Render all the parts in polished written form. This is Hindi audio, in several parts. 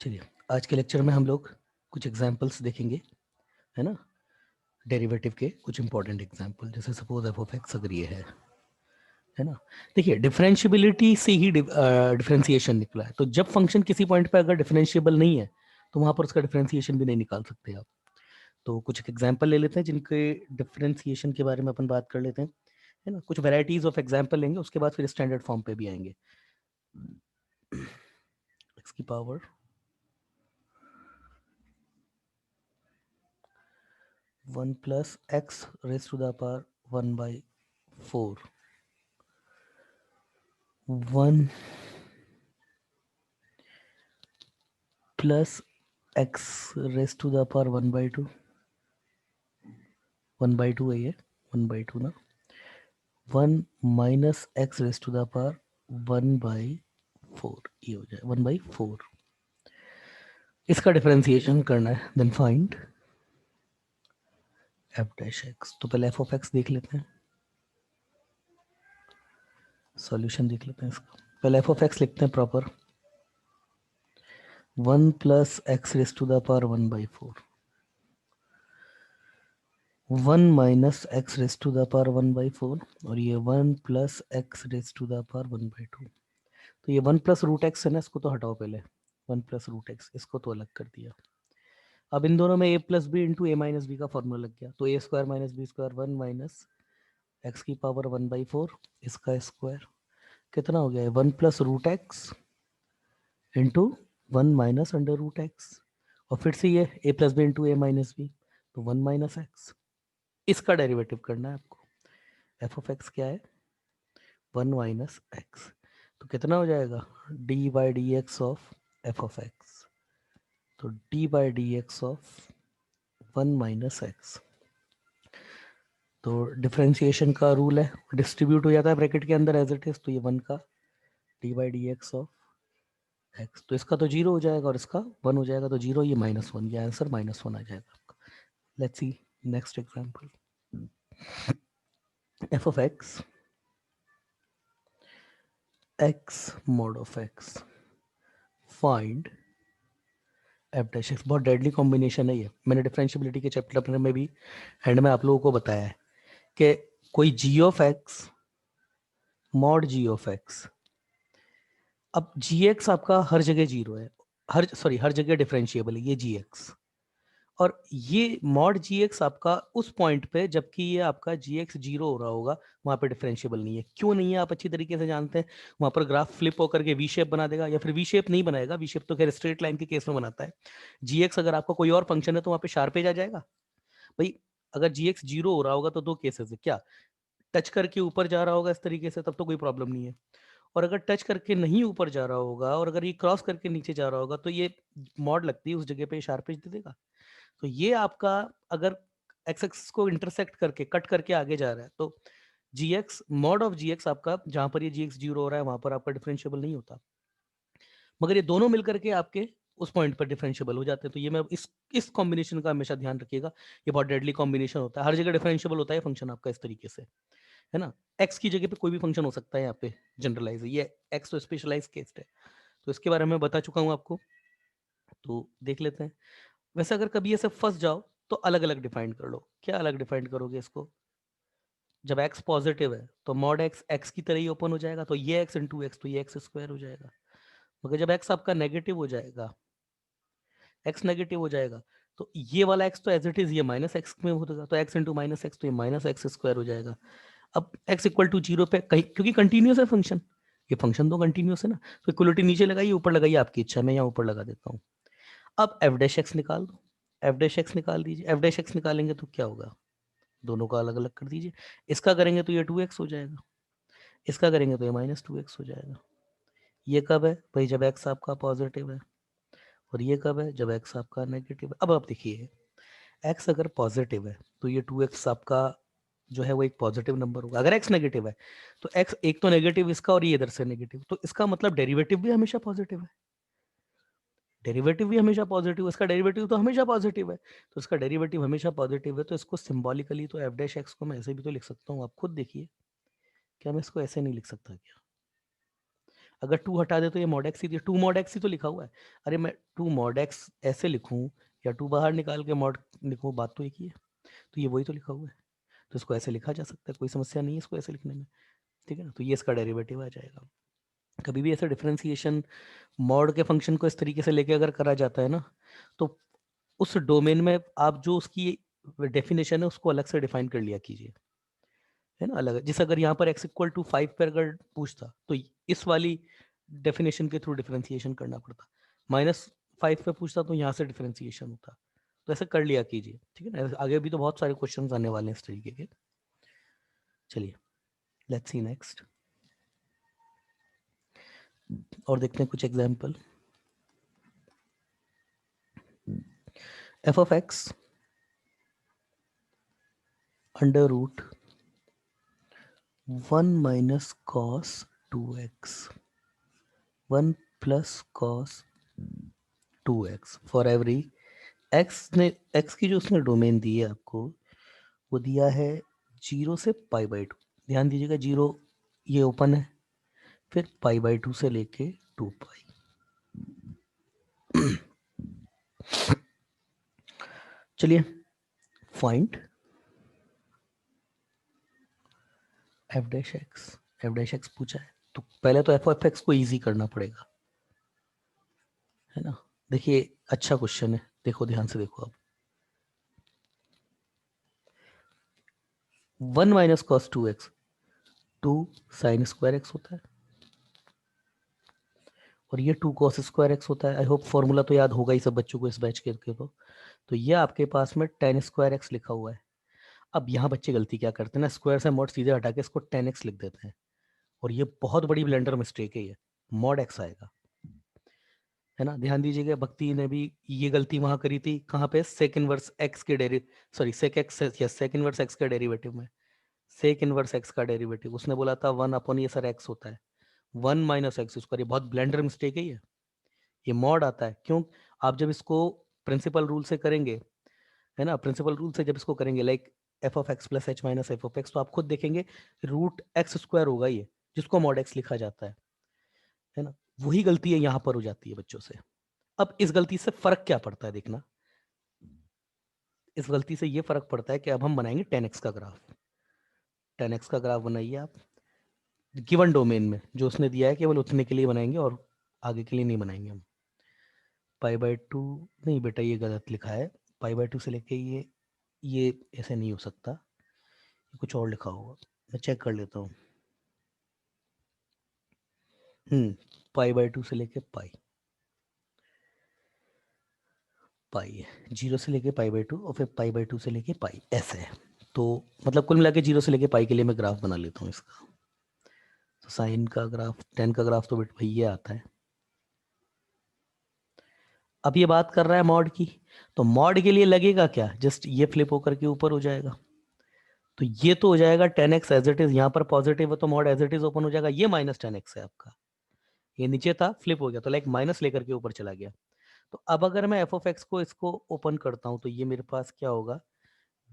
चलिए, आज के लेक्चर में हम लोग कुछ एग्जाम्पल्स देखेंगे, है ना। डेरिवेटिव के कुछ इंपॉर्टेंट एग्जाम्पल, जैसे सपोज एफ ऑफ एक्स अगर ये है ना। देखिए, डिफरेंशियबिलिटी से ही डिफरेंशिएशन निकला है, तो जब फंक्शन किसी पॉइंट पे अगर डिफरेंशिएबल नहीं है तो वहां पर उसका डिफरेंशिएशन भी नहीं निकाल सकते आप। तो कुछ एग्जाम्पल ले लेते हैं जिनके डिफरेंशिएशन के बारे में अपन बात कर लेते हैं, है ना। कुछ वेराइटीज ऑफ एग्जाम्पल लेंगे, उसके बाद फिर स्टैंडर्ड फॉर्म पे भी आएंगे। एक्स की power 1 plus x raise to the power 1/4, 1 plus x raise to the power 1/2, 1/2 है ये, 1/2 ना। 1 minus x raise to the power 1/4, ये हो जाए 1/4। इसका डिफरेंशिएशन करना है, then find f dash x. तो पहले एफ ऑफ एक्स देख लेते हैं, सॉल्यूशन देख लेते हैं इसका। पहले एफ ऑफ एक्स लिखते हैं proper, 1 plus x raise to the power 1/4, 1 minus x raise to the power 1/4, और ये 1 plus x raise to the power 1/2। तो ये 1 प्लस रूट एक्स है ना, इसको तो हटाओ पहले, 1 प्लस रूट एक्स इसको तो अलग कर दिया। अब इन दोनों में a plus b into a minus b का फॉर्मूला लग गया, तो a square minus b square 1 minus x की पावर 1/4, इसका स्क्वायर कितना हो गया है, 1 plus root x into 1 minus under root x, और फिर से ये a plus b into a minus b, तो 1 माइनस एक्स। इसका डेरिवेटिव करना है आपको। एफ ऑफ एक्स क्या है, 1 माइनस एक्स, तो कितना हो जाएगा, d by d x of f of x. तो d by d x of 1 minus x. तो डिफ्रेंशिएशन का रूल है, डिस्ट्रीब्यूट हो जाता है ब्रैकेट के अंदर एज इट इज, तो ये 1 का D by d x of x, तो इसका तो 0 हो जाएगा और इसका 1 हो जाएगा, तो 0 ये -1, ये आंसर -1 आ जाएगा आपका। Let's see next example, f of x x mod of x, find f dash x. बहुत डेडली कॉम्बिनेशन है ये, मैंने डिफरेंशियबिलिटी के चैप्टर में भी एंड में आप लोगों को बताया है कि कोई g of x mod g of x, अब जी एक्स आपका हर जगह जीरो है, हर जगह डिफरेंशिएबल है ये जी एक्स, और ये मॉड जी एक्स आपका उस पॉइंट पे जबकि ये आपका जी एक्स जीरो हो रहा होगा वहां पे डिफरेंशिएबल नहीं है। क्यों नहीं है आप अच्छी तरीके से जानते हैं, वहां पर ग्राफ फ्लिप होकर के वी शेप बना देगा, या फिर वी शेप नहीं बनाएगा, वी शेप तो खैर स्ट्रेट लाइन के केस में बनाता है। जी एक्स अगर आपका कोई और फंक्शन है तो वहां पे शार्प एज आ जाएगा भाई। अगर जी एक्स जीरो हो रहा होगा तो दो केसेस है, क्या टच करके ऊपर जा रहा होगा इस तरीके से, तब तो कोई प्रॉब्लम नहीं है, और अगर टच करके नहीं ऊपर जा रहा होगा और अगर ये क्रॉस करके नीचे जा रहा होगा तो ये मॉड लगती है उस जगह पे शार्प एज दे देगा। तो ये आपका अगर एक्स एक्स को इंटरसेक्ट करके कट करके आगे जा रहा है तो g x mod of g x आपका, जहां पर ये जी एक्स जीरो हो रहा है वहां पर आपका डिफरेंशिएबल नहीं होता, मगर ये दोनों मिलकर के आपके उस पॉइंट पर डिफरेंशिएबल हो जाते हैं। तो ये मैं इस कॉम्बिनेशन का हमेशा ध्यान रखिएगा, ये बहुत डेडली कॉम्बिनेशन होता है, हर जगह डिफरेंशिएबल होता है फंक्शन आपका इस तरीके से, है ना। एक्स की जगह पे कोई भी फंक्शन हो सकता है, यहाँ पे जनरलाइज है, ये एक्स तो स्पेशलाइज केस है, तो इसके बारे में बता चुका हूँ आपको। तो देख लेते हैं, वैसे अगर कभी ऐसे फंस जाओ तो अलग अलग डिफाइन कर लो। क्या अलग डिफाइन करोगे इसको, जब एक्स पॉजिटिव है तो मॉड एक्स एक्स की तरह ही ओपन हो जाएगा, तो ये एक्स इंटू एक्स, तो ये एक्स स्क्वायर हो जाएगा। मगर जब एक्स आपका नेगेटिव हो जाएगा, एक्स नेगेटिव हो जाएगा, तो ये वाला एक्स तो एज इट इज ये माइनस एक्स में होगा, तो एक्स इंटू माइनस एक्स, तो ये माइनस एक्स स्क्वायर हो जाएगा। अब एक्स इक्वल टू जीरो पे कहीं, क्योंकि कंटिन्यूस है फंक्शन, ये फंक्शन तो कंटिन्यूस है ना, तो इक्वलिटी नीचे लगाइए ऊपर लगाइए, आपकी इच्छा, मैं यहाँ ऊपर लगा देता हूँ। अब एफ डैश एक्स निकाल दो, एफ डैश एक्स निकाल दीजिए, एफ डैश एक्स निकालेंगे तो क्या होगा, दोनों का अलग अलग कर दीजिए, इसका करेंगे तो ये 2x हो जाएगा, इसका करेंगे तो ये -2x हो जाएगा। ये कब है भाई, जब एक्स आपका पॉजिटिव है, और ये कब है, जब एक्स आपका नेगेटिव है। अब आप देखिए, एक्स अगर पॉजिटिव है तो ये 2x आपका जो है वो एक पॉजिटिव नंबर होगा, अगर एक्स नेगेटिव है तो एक्स एक तो नेगेटिव इसका और ये इधर से नेगेटिव, तो इसका मतलब डेरिवेटिव भी हमेशा पॉजिटिव है, डेरिवेटिव भी हमेशा पॉजिटिव, इसका डेरिवेटिव तो हमेशा पॉजिटिव है, तो इसका डेरिवेटिव हमेशा पॉजिटिव है, तो इसको सिंबॉलिकली तो एफ डैश एक्स को मैं ऐसे भी तो लिख सकता हूँ, आप खुद देखिए, क्या मैं इसको ऐसे नहीं लिख सकता क्या, अगर 2 हटा दे तो ये mod x ही 2 mod x ही तो लिखा हुआ है। अरे मैं 2 mod x ऐसे लिखूं या 2 बाहर निकाल के mod लिखूं, बात तो एक ही है। तो ये वही तो लिखा हुआ है, तो इसको ऐसे लिखा जा सकता है, कोई समस्या नहीं है इसको ऐसे लिखने में, ठीक है ना। तो ये इसका डेरिवेटिव आ जाएगा। कभी भी ऐसा डिफरेंशिएशन मॉड के फंक्शन को इस तरीके से लेके अगर करा जाता है ना, तो उस डोमेन में आप जो उसकी डेफिनेशन है उसको अलग से डिफाइन कर लिया कीजिए, है ना, अलग। जैसे अगर यहाँ पर x इक्वल टू 5 पर अगर पूछता तो इस वाली डेफिनेशन के थ्रू डिफरेंशिएशन करना पड़ता, -5 पे पूछता तो यहाँ से डिफरेंशिएशन होता। तो ऐसे कर लिया कीजिए, ठीक है ना। आगे भी तो बहुत सारे क्वेश्चंस आने वाले हैं इस तरीके के। चलिए लेट्स सी नेक्स्ट, और देखते हैं कुछ example. F of x under root 1 minus cos 2x 1 plus cos 2x for every x की जो उसने डोमेन दी है आपको, वो दिया है 0 से π/2। ध्यान दीजिएगा 0 ये ओपन है, फिर π/2 से लेके 2π। चलिए फाइंड f'(x) पूछा है, तो पहले तो f(x) को इजी करना पड़ेगा, है ना। देखिए अच्छा क्वेश्चन है, देखो ध्यान से देखो। अब 1 minus cos 2x 2 sine square x होता है, और ये 2 कॉस स्क्वायर एक्स होता है। आई होप फॉर्मूला तो याद होगा ही सब बच्चों को इस बैच के तो ये आपके पास में tan स्क्वायर एक्स लिखा हुआ है। अब यहाँ बच्चे गलती क्या करते हैं ना, स्क्वायर से मॉड सीधे हटा के इसको tan x लिख देते हैं, और ये बहुत बड़ी ब्लेंडर मिस्टेक है। ये मॉड x आएगा, है ना। ध्यान दीजिएगा, भक्ति ने भी ये गलती वहां करी थी, कहाँ पे, सेक इनवर्स एक्स के डेरि सॉरी सेक एक्स या सेक इनवर्स एक्स के डेरिवेटिव में। सेक इनवर्स एक्स का डेरिवेटिव उसने बोला था 1 अपॉन ये सर एक्स होता है, 1 माइनस एक्स स्क्वायर। ये बहुत ब्लेंडर मिस्टेक है ये मॉड आता है क्यों। आप जब इसको प्रिंसिपल रूल से करेंगे, है ना, प्रिंसिपल रूल से जब इसको करेंगे like F of x plus H minus F of x, तो आप खुद देखेंगे रूट एक्स स्क्वायर होगा ये, जिसको मॉड एक्स लिखा जाता है ना। वही गलती है यहाँ पर हो जाती है बच्चों से। अब इस गलती से फर्क क्या पड़ता है देखना, इस गलती से ये फर्क पड़ता है कि अब हम बनाएंगे 10x का ग्राफ। 10x का ग्राफ बनाइए आप गिवन डोमेन में, जो उसने दिया है केवल उतने के लिए बनाएंगे और आगे के लिए नहीं बनाएंगे हम। π/2 नहीं बेटा, ये गलत लिखा है। π/2 से लेके ये ऐसे नहीं हो सकता, ये कुछ और लिखा होगा, मैं चेक कर लेता हूँ। π/2 से लेके पाई है, 0 से लेके π/2 और फिर π/2 से लेके पाई, ऐसे है। तो मतलब कुल मिला के 0 से लेके पाई के लिए मैं ग्राफ बना लेता हूँ इसका। तो साइन का ग्राफ, 10 का ग्राफ तो बेटा भाई ये आता है। अब ये बात कर रहा है मॉड की, तो मॉड के लिए लगेगा क्या, जस्ट ये फ्लिप होकर के ऊपर हो जाएगा। तो ये तो हो जाएगा 10x एज इट इज, यहाँ पर पॉजिटिव है तो mod as it is open हो जाएगा। ये -10x है आपका, ये नीचे था फ्लिप हो गया, तो लाइक माइनस लेकर के ऊपर चला गया। तो अब अगर मैं एफ ऑफ एक्स को इसको ओपन करता हूं तो ये मेरे पास क्या होगा,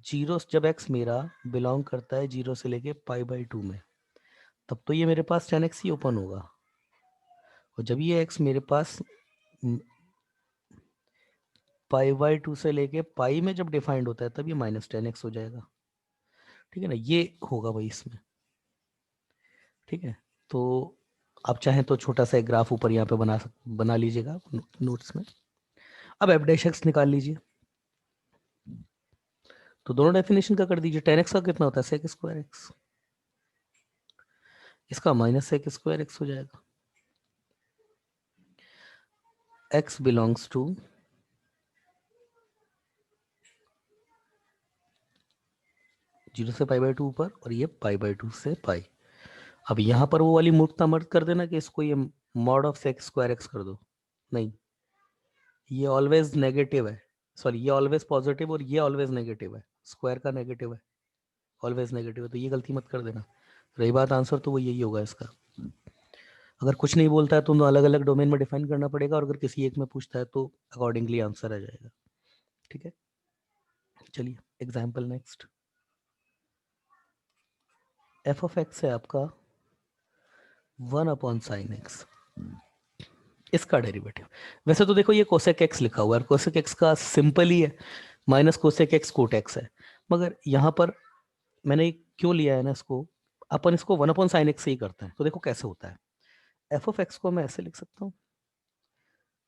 0 जब x मेरा बिलोंग करता है 0 से लेके π/2 में, तब तो ये मेरे पास 10x ही ओपन होगा। और जब ये x मेरे पास π/2 से लेके पाई में जब डिफाइंड होता है तब ये -10x हो जाएगा, ठीक है ना। ये होगा भाई इसमें, ठीक है। तो आप चाहें तो छोटा सा एक ग्राफ ऊपर यहाँ पे बना लीजिएगा नोट्स में। अब एफ डैश एक्स निकाल लीजिए, तो दोनों डेफिनेशन का कर दीजिए। 10x का कितना होता है, सेक स्क्वायर एक्स, इसका -सेक स्क्वायर एक्स हो जाएगा। x बिलोंग्स टू 0 से π/2 ऊपर, और ये π/2 से पाई। अब यहाँ पर वो वाली मूर्खता मत कर देना कि इसको ये mod of sec square x कर दो, नहीं, ये ऑलवेज नेगेटिव है, सॉरी ये ऑलवेज पॉजिटिव और ये ऑलवेज नेगेटिव है, स्क्वायर का नेगेटिव है, ऑलवेज नेगेटिव है, तो ये गलती मत कर देना। रही बात आंसर, तो वो यही होगा इसका। अगर कुछ नहीं बोलता है तो अलग अलग डोमेन में डिफाइन करना पड़ेगा, और अगर किसी एक में पूछता है तो अकॉर्डिंगली आंसर आ जाएगा, ठीक है। चलिए example next. F of x है आपका 1 अपॉन साइन एक्स, इसका डेरिवेटिव। वैसे तो देखो ये कोसेक एक्स लिखा हुआ है, कोसेक एक्स का सिंपल ही है, minus cosec x cot x है। मगर यहाँ पर मैंने क्यों लिया है ना इसको, अपन इसको वन अपॉन साइन एक्स से ही करते हैं। तो देखो कैसे होता है, एफ ऑफ एक्स को मैं ऐसे लिख सकता हूँ,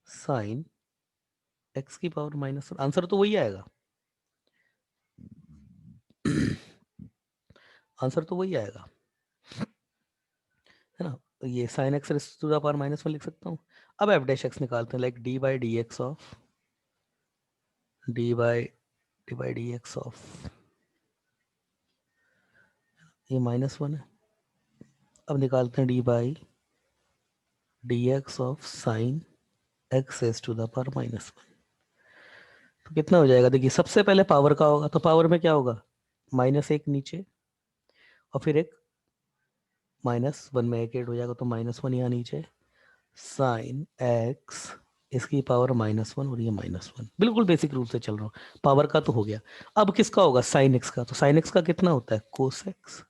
साइन एक्स की पावर माइनस, आंसर तो वही आएगा। आंसर तो वही आएगा, है ना। तो ये sine x raise to the power minus में लिख सकता हूँ। अब एफ डैश एक्स निकालते हैं, like d by d x of d x of, ये -1 है। अब निकालते हैं d by d x of sine x s to the power -1। तो कितना हो जाएगा, देखिए सबसे पहले पावर का होगा, तो पावर में क्या होगा, -1 नीचे, और फिर एक -1 में एक ऐड हो जाएगा, तो -1 यहाँ नीचे, साइन एक्स इसकी पावर -1 और ये -1। बिल्कुल बेसिक रूल से चल रहा हूँ, पावर का तो हो गया। अब किसका होगा, साइन एक्स का। तो साइन एक्स का कितना होता है, कोस एक्स,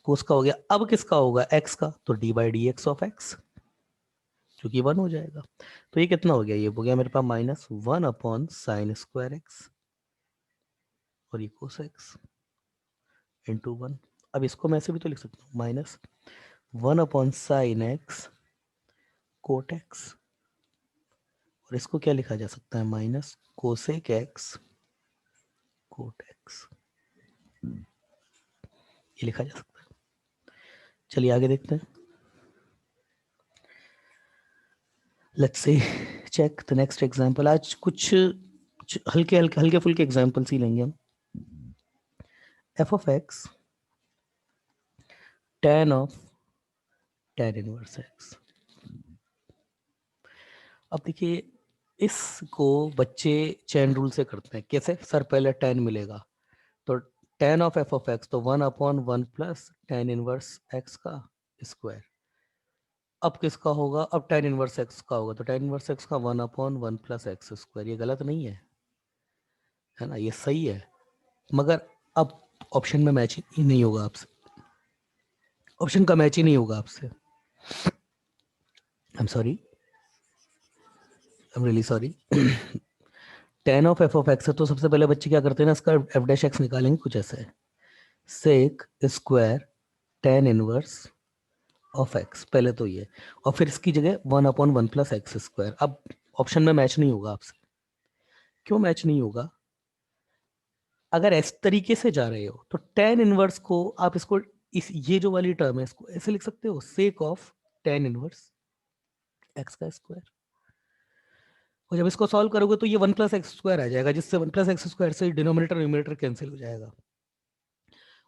कोस का हो गया। अब किसका होगा, एक्स का, तो d by d x of x, क्योंकि 1 हो जाएगा। तो ये कितना हो गया, ये हो गया मेरे पास -1 अपॉन साइन स्क्वायर एक्स और ये कोस एक्स इंटू 1। अब इसको मैं ऐसे भी तो लिख सकता हूँ, -1 upon sine x cot x, और इसको क्या लिखा जा सकता है, minus cosec x cot x, ये लिखा जा सकता है। चलिए आगे देखते हैं, let's see check the next example. आज कुछ हल्के फुल्के एग्जांपल्स ही लेंगे हम। F of x tan of tan inverse x. अब देखिए इसको बच्चे चैन रूल से करते हैं, कैसे, सर पहले tan मिलेगा, तो tan of f of x, तो 1/1 प्लस tan इनवर्स एक्स का स्क्वायर। अब किसका होगा, अब tan इनवर्स एक्स का होगा, तो tan इनवर्स एक्स का 1/1 प्लस एक्स स्क्वायर। ये गलत नहीं है ना, ये सही है। मगर अब ऑप्शन में मैच ही नहीं होगा आपसे, ऑप्शन का मैच ही नहीं होगा आपसे। आई am sorry, I am really sorry. tan of f of x है, तो सबसे पहले बच्चे क्या करते हैं ना, इसका एफ डैश एक्स निकालेंगे कुछ ऐसे, sec square tan inverse of x, पहले तो ये, और फिर इसकी जगह 1/1 प्लस एक्स स्क्वायर। अब ऑप्शन में मैच नहीं होगा आपसे, क्यों मैच नहीं होगा, अगर इस तरीके से जा रहे हो तो tan इनवर्स को आप इसको, इस ये जो वाली टर्म है इसको ऐसे लिख सकते हो, sake of tan inverse x का स्क्वायर। और जब इसको सॉल्व करोगे तो ये 1 प्लस एक्स स्क्वायर आ जाएगा, जिससे 1 प्लस एक्स स्क्वायर से डिनोमिनेटर न्यूमरेटर कैंसिल हो जाएगा।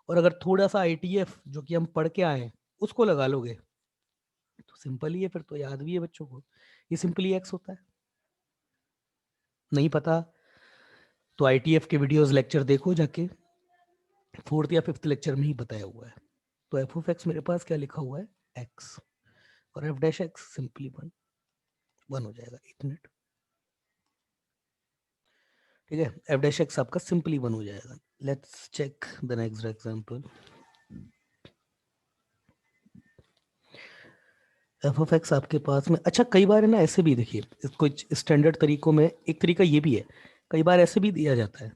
और अगर थोड़ा सा आईटीएफ जो कि हम पढ़ के आए हैं उसको लगा लोगे तो सिंपल ही है, फिर तो याद भी है बच्चों को, ये सिंपली एक्स होता है। नहीं पता तो आईटीएफ के वीडियोस लेक्चर देखो जाके, 4th या 5th लेक्चर में ही बताया हुआ है। तो एफ ऑफ एक्स मेरे पास क्या लिखा हुआ है, एक्स, और एफ डैश एक्स सिंपली 1 हो जाएगा। 1 मिनट, ठीक है, एफ डैश एक्स आपका सिंपली 1 हो जाएगा। Let's check the next example. F of x आपके पास में, अच्छा कई बार है ना ऐसे भी, देखिए कुछ स्टैंडर्ड तरीकों में एक तरीका ये भी है, कई बार ऐसे भी दिया जाता है,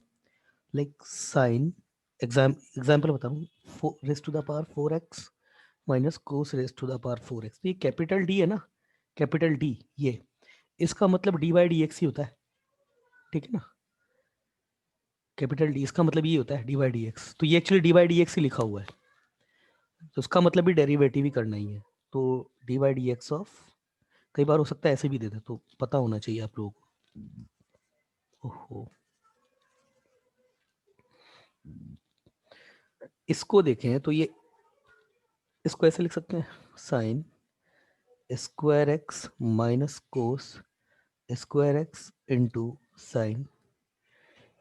लाइक साइन, एग्जाम्पल बता रहा हूँ, raise to the power 4x minus cos raise to the power 4x। तो ये कैपिटल डी है ना, कैपिटल डी, ये इसका मतलब डी बाई डी एक्स ही होता है, ठीक है ना। कैपिटल डी इसका मतलब ये होता है डी बाई डी एक्स, तो ये actually d by d x ही लिखा हुआ है, तो उसका मतलब भी डेरिवेटिव ही करना ही है। तो d by d x of, कई बार हो सकता है ऐसे भी दे दे, तो पता होना चाहिए आप लोगों को। ओहो, इसको देखें तो ये, इसको ऐसे लिख सकते हैं, sign square x minus cos square x into sine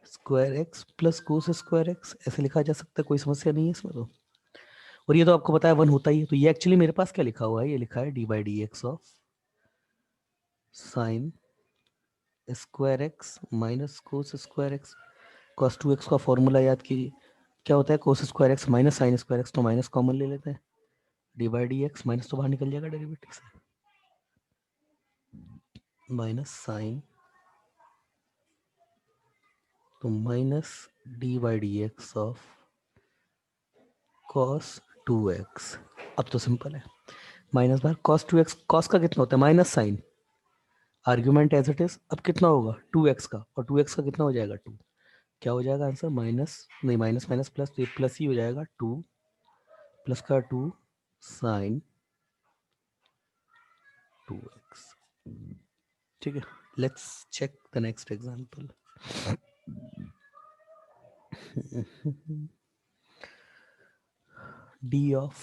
square x plus cos square x, ऐसे लिखा जा सकता है, कोई समस्या नहीं है इसमें तो। और ये तो आपको पता है 1 होता ही है, तो ये एक्चुअली मेरे पास क्या लिखा हुआ है, ये लिखा है d by d x of sine square x minus cos square x. Cos 2x का फॉर्मूला याद कीजिए, क्या होता है, कोस square x minus sign square x, तो माइनस कॉमन ले लेते हैं, d by d x, minus तो बाहर निकल जाएगा डेरिवेटिव से, माइनस साइन, तो minus d by d x of cos 2x। अब तो सिंपल है, माइनस बार कॉस 2x, कॉस का कितना होता है minus sine, argument as it is, अब कितना होगा 2x का, और 2x का कितना हो जाएगा 2, क्या हो जाएगा आंसर माइनस, नहीं माइनस माइनस प्लस, तो ये प्लस ही हो जाएगा 2 प्लस का 2 साइन 2x। ठीक है, let's check the next example. d of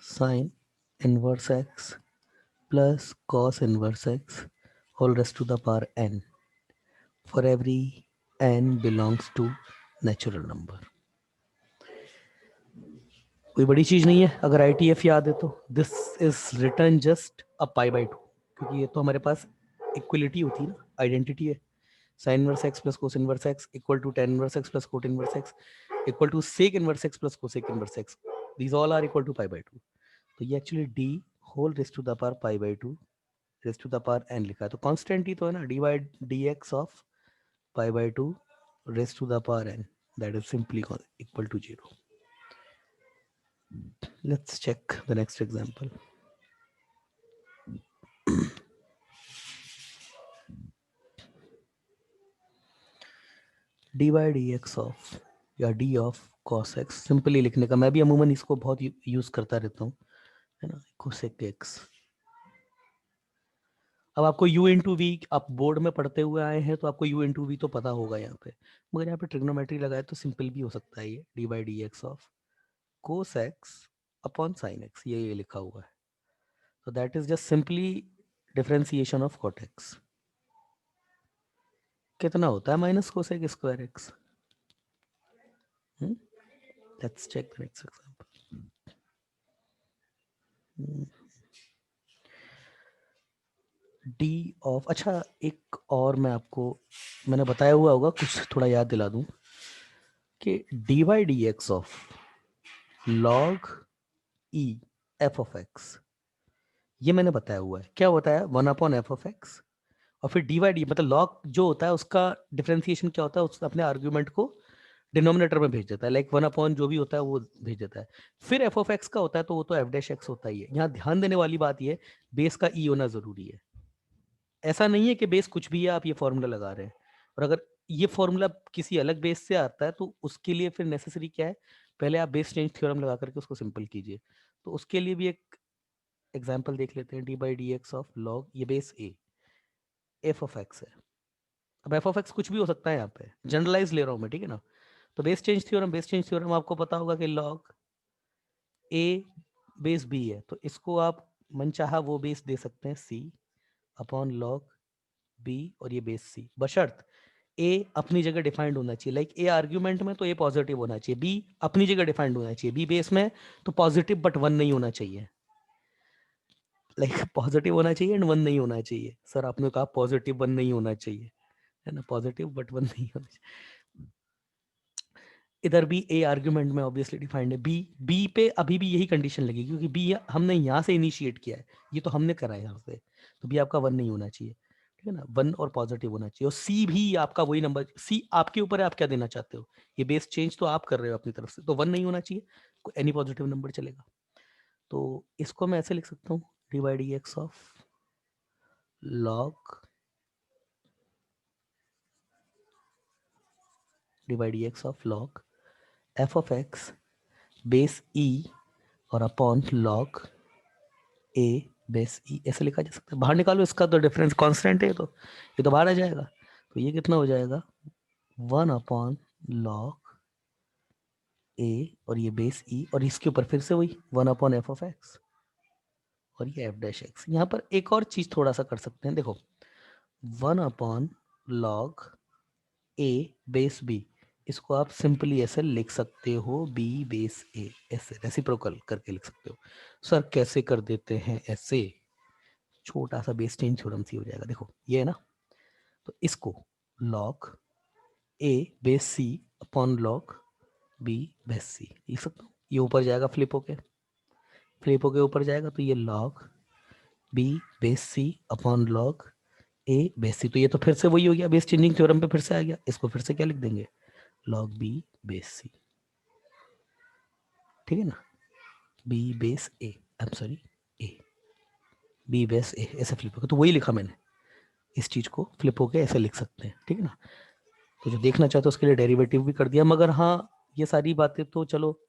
sin inverse x plus cos inverse x whole raised to the power n for every n belongs to natural number। कोई बड़ी चीज नहीं है, अगर ITF याद है तो this is return just a pi by 2, क्योंकि ये तो हमारे पास इक्वलिटी होती है ना, आइडेंटिटी है, sine inverse x plus cos inverse x equal to tan inverse x plus cot inverse x equal to sec inverse x plus cosec inverse x, these all are equal to pi by 2। तो ये actually the whole raise to the power pi by 2 raise to the power n लिखा है, तो कांस्टेंट ही तो है ना, d by d x of pi by 2 raise to the power n, that is simply equal to 0। Let's check the next example. D by d x of या d of cos x, simply लिखने का, मैं भी अमूमन इसको बहुत यूज करता रहता हूँ, है ना, कोसेक एक्स। अब आपको u इंटू वी, आप बोर्ड में पढ़ते हुए आए हैं तो आपको u इंटू वी तो पता होगा यहाँ पे, मगर यहाँ पे ट्रिग्नोमेट्री लगाए तो सिंपल भी हो सकता है, ये d by d x of cos x upon sine x, ये लिखा हुआ है, तो that is just simply differentiation of cot x. कितना होता है minus cosec square x. Let's check the next example. D of, अच्छा एक और मैं आपको, मैंने बताया हुआ होगा, कुछ थोड़ा याद दिला दूं कि D by d x of log E F of x, ये मैंने बताया हुआ है, क्या बताया, one upon F of x, और फिर डी बाई डी मतलब लॉग जो होता है उसका डिफरेंशिएशन क्या होता है, उसने अपने आर्ग्यूमेंट को डिनोमिनेटर में भेज देता है, लाइक वन अपॉन जो भी होता है वो भेज देता है। फिर एफ ऑफ एक्स का होता है तो वो तो एफ डैश एक्स होता ही है। यहाँ ध्यान देने वाली बात ये, बेस का ई होना जरूरी है, ऐसा नहीं है कि बेस कुछ भी है आप ये फॉर्मूला लगा रहे हैं, और अगर ये फॉर्मूला किसी अलग बेस से आता है तो उसके लिए फिर नेसेसरी क्या है, पहले आप बेस चेंज थ्योरम लगा करके उसको सिंपल कीजिए। तो उसके लिए भी एक एग्जांपल देख लेते हैं, d by d x of log, ये base a f of x है। अब एफ ऑफ एक्स कुछ भी हो सकता है, यहाँ पे जनरलाइज ले रहा हूँ मैं, ठीक है ना। तो बेस चेंज थ्योरम आपको पता होगा कि लॉग ए बेस बी है, तो इसको आप मनचाहा वो बेस दे सकते हैं सी अपॉन लॉग बी, और ये बेस सी, बशर्त ए अपनी जगह डिफाइंड होना चाहिए, लाइक ए आर्ग्यूमेंट में तो ए पॉजिटिव होना चाहिए, बी अपनी जगह डिफाइंड होना चाहिए, बी बेस में तो पॉजिटिव बट वन नहीं होना चाहिए, लाइक पॉजिटिव होना चाहिए एंड वन नहीं होना चाहिए। सर आपने कहा पॉजिटिव वन नहीं होना चाहिए, है ना, पॉजिटिव बट वन नहीं होना चाहिए। इधर भी ए आर्ग्यूमेंट में ऑब्वियसली डिफाइंड है, बी बी पे अभी भी यही कंडीशन लगेगी, क्योंकि बी हमने यहाँ से इनिशिएट किया है, ये तो हमने करा है यहाँ से, तो बी आपका वन नहीं होना चाहिए, ठीक है ना, वन और पॉजिटिव होना चाहिए, और सी भी आपका वही नंबर, सी आपके ऊपर है आप क्या देना चाहते हो, ये बेस चेंज तो आप कर रहे हो अपनी तरफ से, तो वन नहीं होना चाहिए, एनी पॉजिटिव नंबर चलेगा। तो इसको मैं ऐसे लिख सकता हूँ, d by d x of log d by d x of log f of x base e और upon log a base e, ऐसे लिखा जा सकता है। बाहर निकालो इसका, तो डिफरेंस कांस्टेंट है, तो ये तो बाहर आ जाएगा, तो ये कितना हो जाएगा वन अपॉन लॉग ए और ये बेस ई, और इसके ऊपर फिर से वही one upon F of x और ये एफ डैश एक्स। यहाँ पर एक और चीज थोड़ा सा कर सकते हैं, देखो one upon log a base B, इसको आप सिंपली ऐसे लिख सकते हो बी बेस ए, ऐसे रेसिप्रोकल करके लिख सकते हो। सर कैसे कर देते हैं ऐसे, छोटा सा बेस चेंज थ्योरम सी हो जाएगा, देखो ये है ना, तो इसको log a base C upon log B base C लिख सकता हूँ, ये ऊपर जाएगा फ्लिप होके, फ्लिप होके ऊपर जाएगा तो ये log b base c upon log a base c। तो ये तो फिर से वही हो गया, बेस चेंजिंग थ्योरम पे फिर से आ गया। इसको फिर से क्या लिख देंगे, log b बेस c, ठीक है ना। b base a, I am sorry a, b base a, ऐसे फ्लिप होगा। तो वही लिखा मैंने, इस चीज को फ्लिप होके ऐसे लिख सकते हैं, ठीक है ना। तो जो देखना चाहते हो उसके लिए डेरिवेटिव भी कर दिया। मगर हाँ, ये सारी बातें तो चलो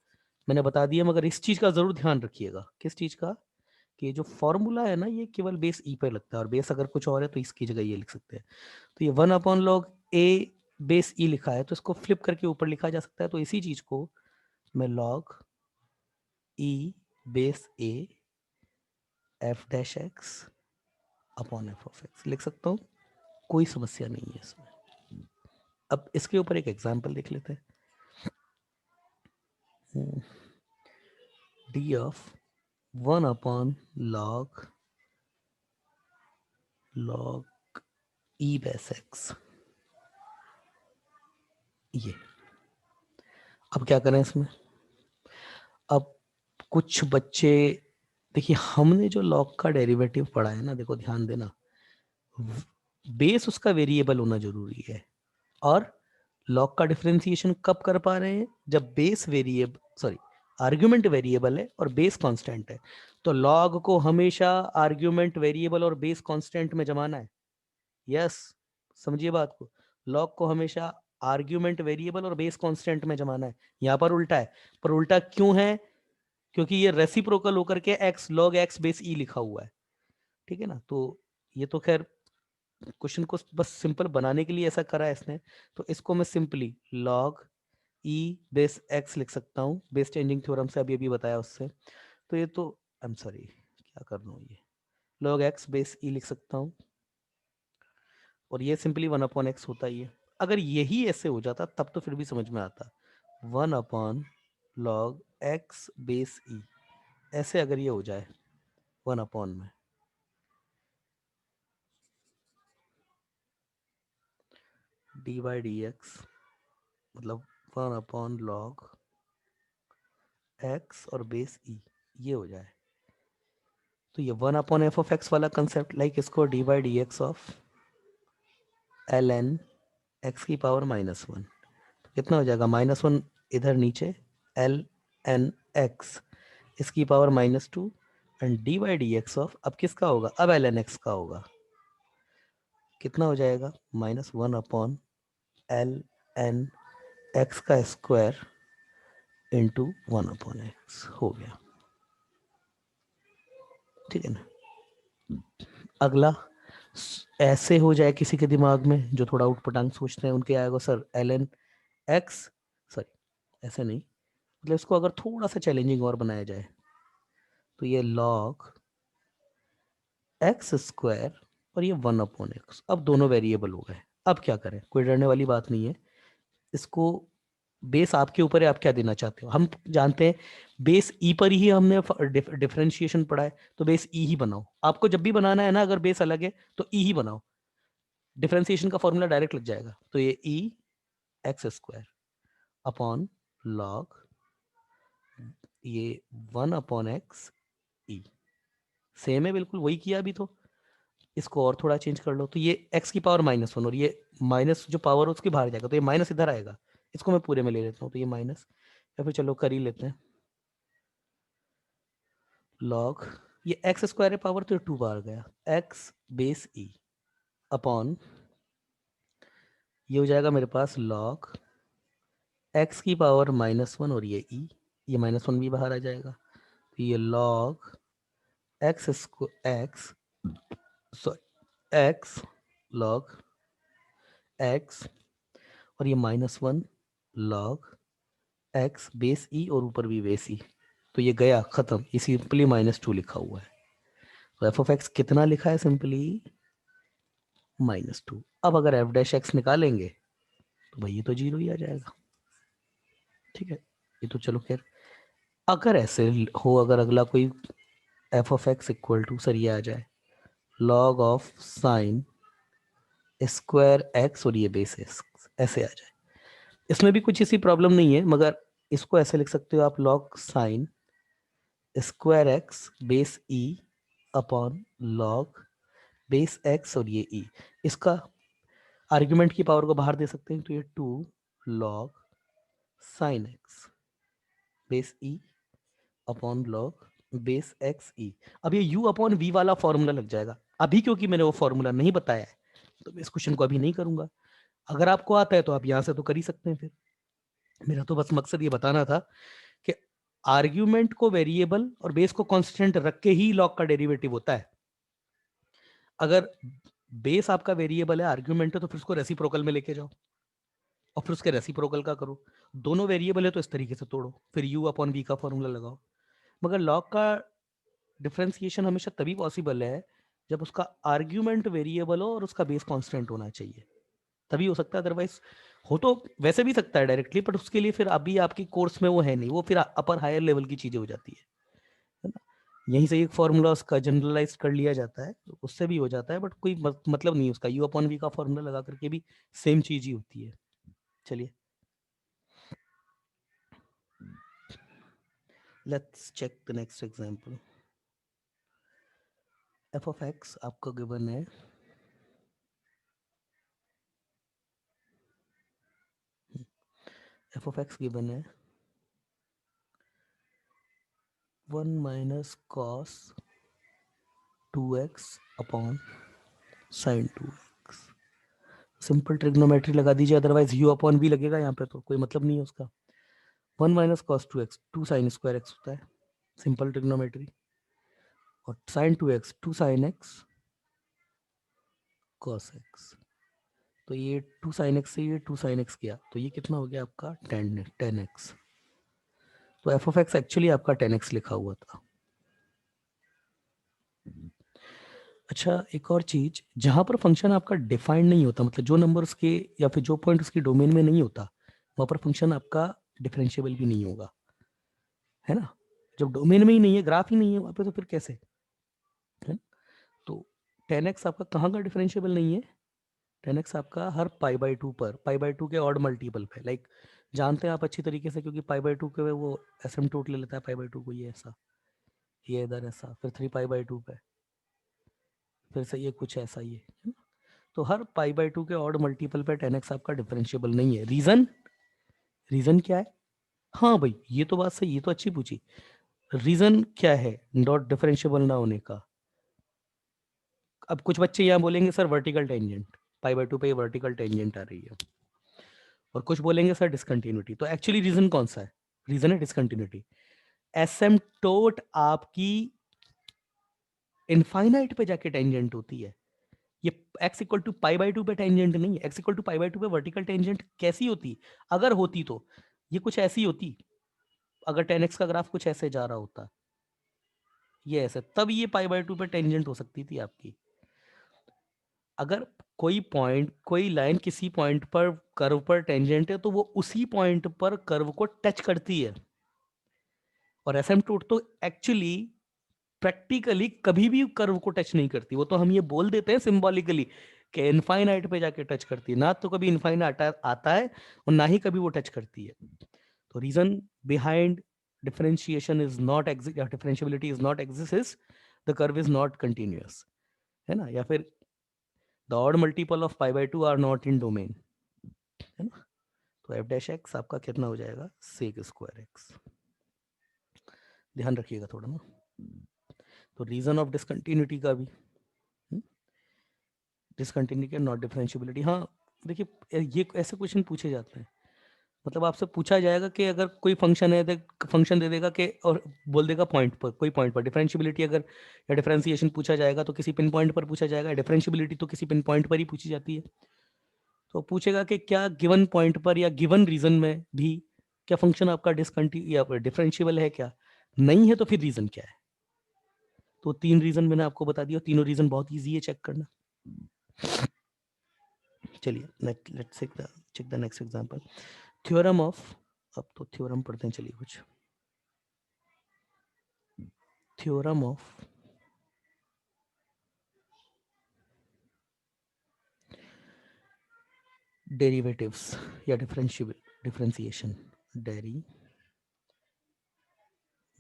मैंने बता दिया, मगर इस चीज का जरूर ध्यान रखिएगा। किस चीज का, कि ये जो फॉर्मूला है ना, ये केवल बेस ई पर लगता है, और बेस अगर कुछ और है तो इसकी जगह ये लिख सकते हैं। तो ये 1/log a बेस ई लिखा है, तो इसको फ्लिप करके ऊपर लिखा जा सकता है। तो इसी चीज को मैं log e base a f dash x upon f of x लिख सकता हूँ। कोई समस्या नहीं है इसमें। अब इसके ऊपर एक एग्जाम्पल देख लेते हैं। d of 1/log e base x, ये। अब क्या करें इसमें, अब कुछ बच्चे, देखिए हमने जो log का डेरिवेटिव पढ़ा है ना, देखो ध्यान देना, बेस उसका वेरिएबल होना जरूरी है। और log का डिफरेंशिएशन कब कर पा रहे हैं, जब base variable, sorry, argument variable है और बेस कांस्टेंट है। तो log को हमेशा आर्ग्यूमेंट वेरिएबल और बेस कांस्टेंट में जमाना है। यस, समझिए बात को। log को हमेशा आर्ग्यूमेंट वेरिएबल और बेस कांस्टेंट में जमाना है। यहां पर उल्टा है, पर उल्टा क्यों है, क्योंकि ये रेसिप्रोकल होकर के x log x base e लिखा हुआ है, ठीक है ना। तो ये तो खैर क्वेश्चन को बस सिंपल बनाने के लिए ऐसा करा है इसने। तो इसको मैं simply log e base x लिख सकता हूँ, बेस चेंजिंग थ्योरम से अभी अभी बताया उससे। तो ये तो आई एम सॉरी, क्या कर रहा हूँ, ये log x बेस e लिख सकता हूँ, और ये सिंपली 1/x होता ही है। अगर यही ऐसे हो जाता तब तो फिर भी समझ में आता, 1/log x बेस e, ऐसे अगर ये हो जाए 1 में, डी बाई डी एक्स मतलब 1/log x और बेस e, ये हो जाए। तो ये 1/f(x) वाला कंसेप्ट, लाइक इसको D by d x of ln x की पावर -1, कितना हो जाएगा, -1 इधर नीचे, एल एन एक्स इसकी power -2, and D by d x of, अब किसका होगा, अब एल एन एक्स का होगा, कितना हो जाएगा, -1/ln x का स्क्वायर इंटू 1/x हो गया, ठीक है ना। अगला ऐसे हो जाए किसी के दिमाग में जो थोड़ा उटपटांग सोचते हैं, उनके आएगा सर ln x, सॉरी ऐसे नहीं, मतलब इसको अगर थोड़ा सा चैलेंजिंग और बनाया जाए तो ये log x स्क्वायर और ये 1/x, अब दोनों वेरिएबल हो गए। अब क्या करें, कोई डरने वाली बात नहीं है। इसको बेस आपके ऊपर है, आप क्या देना चाहते हो। हम जानते हैं बेस ई पर ही हमने डिफरेंशिएशन पढ़ा है, तो बेस ई ही बनाओ। आपको जब भी बनाना है ना, अगर बेस अलग है तो ई ही बनाओ, डिफरेंशिएशन का फॉर्मूला डायरेक्ट लग जाएगा। तो ये ई एक्स स्क्वायर अपॉन लॉग ये 1/x ई, सेम है बिल्कुल, वही किया अभी। तो इसको और थोड़ा चेंज कर लो, तो ये x की पावर -1 और ये माइनस जो पावर है उसके बाहर जाएगा, तो ये माइनस इधर आएगा। इसको मैं पूरे में ले लेता हूँ, तो ये माइनस, या फिर चलो कर ही लेते हैं, लॉग ये एक्स स्क्वायर है पावर, तो 2 बार गया, x बेस e अपॉन ये हो जाएगा मेरे पास लॉग x की पावर -1 और ये e, ये -1 भी बाहर आ जाएगा, तो ये log x x sorry x log x और ये -1 लॉग x बेस ई और ऊपर भी बेस ई, तो ये गया खत्म, ये सिंपली -2 लिखा हुआ है। तो एफ ऑफ एक्स कितना लिखा है, सिंपली -2। अब अगर एफ डैश एक्स निकालेंगे तो भाई ये तो 0 ही आ जाएगा, ठीक है। ये तो चलो खैर, अगर ऐसे हो, अगर अगला कोई f of x equal to, sir ये आ जाए log of sine square x और ये बेस एक्स, ऐसे आ जाए, इसमें भी कुछ इसी प्रॉब्लम नहीं है, मगर इसको ऐसे लिख सकते हो आप, log sign square x base e upon log base x और ये ई, इसका आर्ग्यूमेंट की पावर को बाहर दे सकते हैं, तो ये 2 log sine x base e upon log base x e. अब ये u अपॉन वी वाला फॉर्मूला लग जाएगा। अभी क्योंकि मैंने वो फॉर्मूला नहीं बताया है तो मैं इस क्वेश्चन को अभी नहीं करूंगा। अगर आपको आता है तो आप यहां से तो कर ही सकते हैं। फिर मेरा तो बस मकसद ये बताना था कि आर्ग्यूमेंट को वेरिएबल और बेस को कांस्टेंट रख के ही लॉग का डेरिवेटिव होता है। अगर बेस आपका वेरिएबल है, आर्ग्यूमेंट है, तो फिर उसको रेसिप्रोकल में लेके जाओ और फिर उसके रेसिप्रोकल का करो। दोनों वेरिएबल है तो इस तरीके से तोड़ो, फिर u अपॉन वी का फॉर्मूला लगाओ। मगर लॉग का डिफरेंशिएशन हमेशा तभी पॉसिबल है जब उसका आर्ग्यूमेंट वेरिएबल हो और उसका बेस कांस्टेंट होना चाहिए, तभी हो सकता है। अदरवाइज हो तो वैसे भी सकता है डायरेक्टली, बट उसके लिए फिर अभी आपकी कोर्स में वो है नहीं, वो फिर अपर हायर लेवल की चीजें हो जाती है ना। यहीं से एक फॉर्मूला उसका जनरलाइज कर लिया जाता है, तो उससे भी हो जाता है, बट कोई मतलब नहीं उसका। यू अपॉन वी का फॉर्मूला लगा करके भी सेम चीज ही होती है। चलिए let's check the next example. F of x आपका गिवन है एफ ऑफ एक्स गिवन है 1 minus cos 2x upon sine 2x। Simple trigonometry लगा दीजिए, अदरवाइज यू अपॉन भी लगेगा यहाँ पे, तो कोई मतलब नहीं है उसका। 1 minus cos 2x 2 sine square x होता है, सिंपल ट्रिग्नोमेट्री। और sine 2x 2 sine x cos x, तो ये 2 साइन एक्स से ये 2 साइन एक्स किया, तो ये कितना हो गया आपका 10x। तो एफ ऑफ एक्स एक्चुअली आपका 10x लिखा हुआ था। अच्छा, एक और चीज, जहां पर फंक्शन आपका डिफाइंड नहीं होता, मतलब जो नंबर उसके या फिर जो पॉइंट उसकी डोमेन में नहीं होता, वहां पर फंक्शन आपका डिफरेंशिएबल भी नहीं होगा, है ना। जब डोमेन में ही नहीं है, ग्राफ ही नहीं है वहां पे, तो फिर कैसे, है ना? तो 10x आपका कहाँ का डिफरेंशिएबल नहीं है? 10x आपका हर पाई बाई टू पर, पाई बाई टू के ऑड मल्टीपल पे, लाइक जानते हैं आप अच्छी तरीके से, क्योंकि पाई बाई टू के वो एसिम्पटोट ले लेता है पाई बाई टू को, ये ऐसा, ये इधर ऐसा, फिर 3 पाई बाई टू पे, फिर से ये कुछ ऐसा, ये है ना। तो हर पाई बाई टू के ऑड मल्टीपल पे 10x आपका डिफरेंशिएबल नहीं है। रीजन, रीजन क्या है? हाँ भाई, ये तो बात सही, ये तो अच्छी पूछी। रीजन क्या है नॉट डिफरेंशिएबल ना होने का? अब कुछ बच्चे यहाँ बोलेंगे sir vertical tangent, pi by two पे वर्टिकल टेंजेंट आ रही है, और कुछ बोलेंगे सर डिसकंटिन्यूटी। तो एक्चुअली रीजन कौन सा है? रीजन है डिसकंटिन्यूटी। एसिम्पटोट आपकी इनफाइनाइट पे जाके टेंजेंट होती है। ये x equal to pi by two पे टेंजेंट नहीं है। x equal to pi by two पे वर्टिकल टेंजेंट कैसी होती? अगर होती तो ये कुछ ऐसी होती, अगर 10x का ग्राफ कुछ ऐसे जा रहा होता, ये ऐसे, तब ये पाई बाई टू पे टेंजेंट हो सकती थी आपकी। अगर कोई पॉइंट, कोई लाइन किसी पॉइंट पर कर्व पर टेंजेंट है, तो वो उसी पॉइंट पर कर्व को टच करती है। और एसिम्पटोट तो एक्चुअली प्रैक्टिकली कभी भी कर्व को टच नहीं करती, वो तो हम ये बोल देते हैं सिंबॉलिकली कि इनफाइनाइट पे जाके टच करती है, ना तो कभी इनफाइनाइट आता है और ना ही कभी वो टच करती है। तो reason behind differentiation is not exist, differentiability is not exist, is the curve is not continuous, है ना, या फिर the odd multiple of pi by two are not in domain, है ना। तो एफ डैश एक्स आपका कितना हो जाएगा? Sec square x. ध्यान रखिएगा थोड़ा ना। तो रीजन ऑफ डिसकंटिन्यूटी का भी, डिसकंटिन्यूटी नॉट डिफरेंशियबिलिटी, हाँ देखिए ये ऐसे क्वेश्चन पूछे जाते हैं। मतलब आपसे पूछा जाएगा कि अगर कोई फंक्शन है, फंक्शन दे देगा कि, और बोल देगा पॉइंट पर, कोई पॉइंट पर डिफरेंशियबिलिटी अगर या डिफरेंशिएशन पूछा जाएगा तो किसी पिन पॉइंट पर पूछा जाएगा, डिफरेंशियबिलिटी तो किसी पिन पॉइंट पर ही पूछी जाती है। तो पूछेगा कि क्या गिवन पॉइंट पर या गिवन रीजन में भी क्या फंक्शन आपका डिसकंटिन्यू या डिफरेंशियबल है, क्या नहीं है, तो फिर रीजन क्या है? तो 3 रीजन मैंने आपको बता दिया, तीनों रीजन बहुत ईजी है चेक करना। चलिए let's check the next example. Theorem of, अब तो थ्योरम पढ़ते हैं, चलिए कुछ थ्योरम ऑफ डेरिवेटिव्स या डिफरेंशिएशन,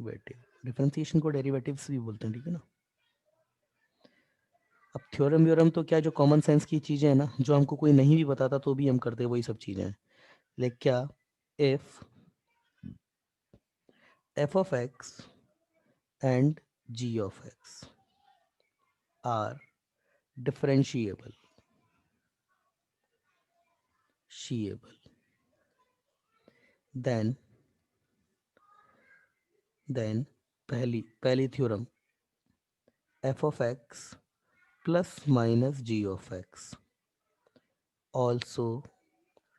डिफरेंशिएशन को डेरिवेटिव्स भी बोलते हैं, ठीक है ना। अब थ्योरम व्योरम तो क्या, जो कॉमन सेंस की चीजें हैं ना, जो हमको कोई नहीं भी बताता तो भी हम करते हैं, वही सब चीजें हैं। लाइक क्या, if f of x and g of x are differentiable, sheable, then पहली theorem f of x plus minus g of x also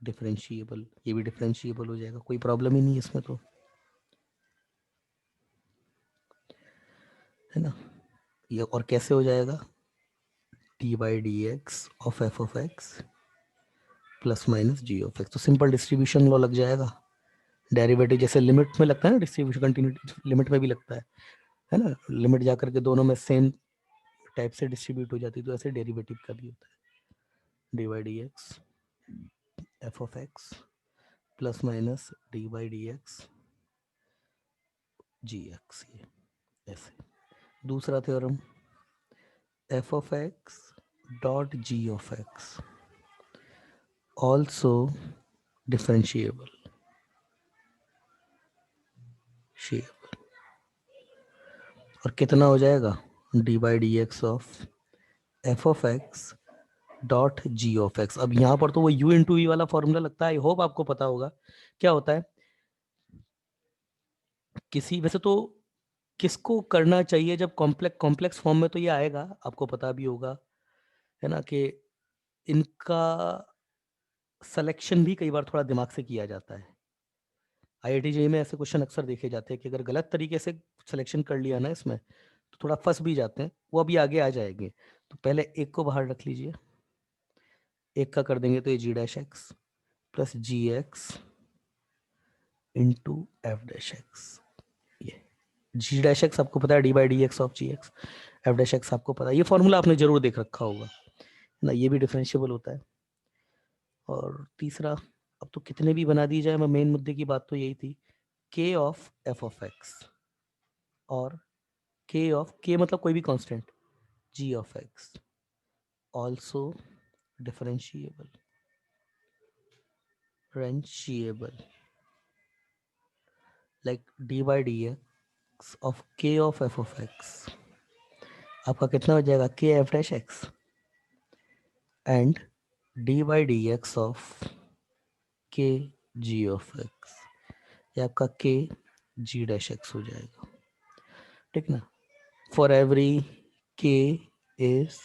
differentiable, ये भी डिफरेंशिएबल हो जाएगा, कोई प्रॉब्लम ही नहीं है इसमें तो, है ना। ये और कैसे हो जाएगा, d by d x of f of x plus minus g of x, तो सिंपल डिस्ट्रीब्यूशन लॉ लग जाएगा। डेरिवेटिव जैसे लिमिट में लगता है ना, डिस्ट्रीब्यूशन कंटिन्यूटी लिमिट में भी लगता है ना, लिमिट जाकर के दोनों में सेम टाइप से डिस्ट्रीब्यूट हो जाती है, तो ऐसे डेरिवेटिव का भी होता है, d by d x F of x plus minus d by d x ji x, ये ऐसे। दूसरा theorem f of x dot g of x also differentiable, शेयबल, और कितना हो जाएगा, d by d x of f of x dot g of x. अब यहां पर तो वो u इंटू वी वाला फॉर्मूला लगता है, आई होप आपको पता होगा क्या होता है। किसी वैसे तो किसको करना चाहिए जब कॉम्प्लेक्स फॉर्म में, तो ये आएगा, आपको पता भी होगा, है ना, कि इनका सिलेक्शन भी कई बार थोड़ा दिमाग से किया जाता है। आईआईटी जेईई में ऐसे क्वेश्चन अक्सर देखे जाते हैं कि अगर गलत तरीके से सिलेक्शन कर लिया ना इसमें, तो थोड़ा फंस भी जाते हैं, वो अभी आगे आ जाएंगे। तो पहले एक को बाहर रख लीजिए, एक का कर देंगे तो ये g dash x plus g x into f dash x. ये जी डैश एक्स आपको पता है, d by d x of g x, f dash x आपको पता है, ये फॉर्मूला आपने जरूर देख रखा होगा, है ना, ये भी डिफरेंशिएबल होता है। और तीसरा, अब तो कितने भी बना दी जाए, मैं मेन मुद्दे की बात तो यही थी, के ऑफ एफ ऑफ एक्स और के ऑफ के मतलब कोई भी constant ji of x also differentiable, like d by d x of के ऑफ एफ ऑफ एक्स आपका कितना हो जाएगा, के F dash x and D by d x of के जी ऑफ एक्स, ये आपका के जी डैश एक्स हो जाएगा, ठीक ना। फॉर एवरी के इज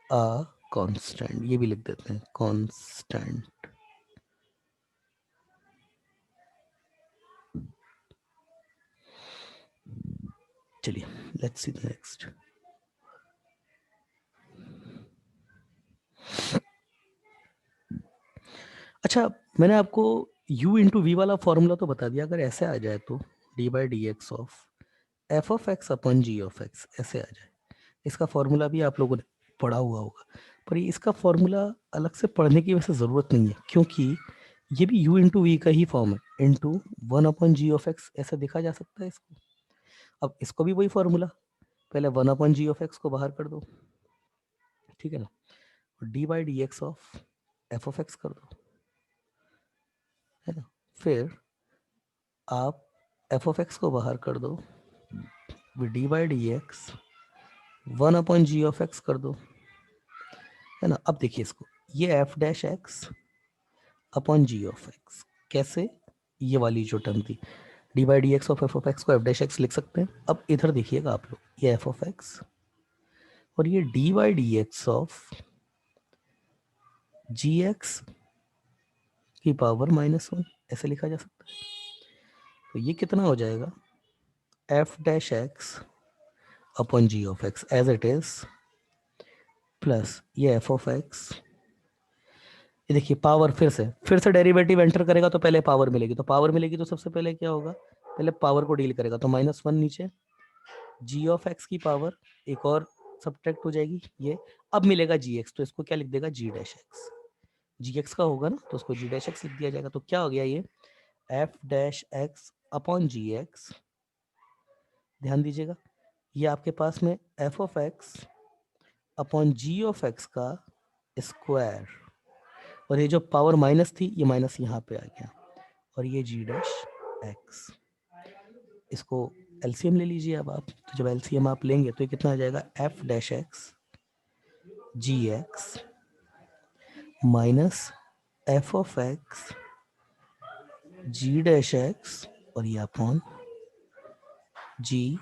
अ कांस्टेंट, ये भी लिख देते हैं कांस्टेंट। चलिए लेट्स सी द नेक्स्ट। अच्छा, मैंने आपको u इंटू वी वाला फॉर्मूला तो बता दिया, अगर ऐसे आ जाए तो d by d x of f of x upon g of x ऐसे आ जाए, इसका फॉर्मूला भी आप लोगों ने पढ़ा हुआ होगा, पर ये इसका फॉर्मूला अलग से पढ़ने की वैसे ज़रूरत नहीं है, क्योंकि ये भी u इंटू वी का ही फॉर्म है, into one upon g of x ऐसे देखा जा सकता है इसको। अब इसको भी वही फॉर्मूला, पहले one upon g of x को बाहर कर दो, ठीक है ना, d by d x of f of x कर दो, है ना, फिर आप एफ ऑफ एक्स को बाहर कर दो, d by d x one upon g of x कर दो, है ना। अब देखिए इसको, ये f dash x upon g of x कैसे, ये वाली जो टर्म थी d by d x of f of x को एफ डैश एक्स लिख सकते हैं। अब इधर देखिएगा आप लोग, ये एफ ऑफ एक्स और ये d by d x of g x की पावर -1 ऐसे लिखा जा सकता है। तो ये कितना हो जाएगा, f dash x upon g of x as it is plus ये एफ ऑफ एक्स, ये देखिए पावर फिर से डेरिवेटिव एंटर करेगा तो पहले पावर मिलेगी, तो पावर मिलेगी तो सबसे पहले क्या होगा, पहले पावर को डील करेगा, तो -1 नीचे, जी ऑफ एक्स की पावर एक और सब्ट्रैक्ट हो जाएगी ये, अब मिलेगा जी एक्स, तो इसको क्या लिख देगा, जी डैश एक्स, जी एक्स का होगा ना तो उसको जी डैश एक्स लिख दिया जाएगा। तो क्या हो गया ये, f dash x upon g x ध्यान दीजिएगा, ये आपके पास में f of x upon g of x का स्क्वायर, और ये जो पावर माइनस थी ये माइनस यहाँ पे आ गया, और ये जी डैश एक्स। इसको एलसीएम ले लीजिए अब आप, तो जब एलसीएम आप लेंगे तो ये कितना आ जाएगा, f dash x ji x minus F of x ji dash x, और ये अपॉन जी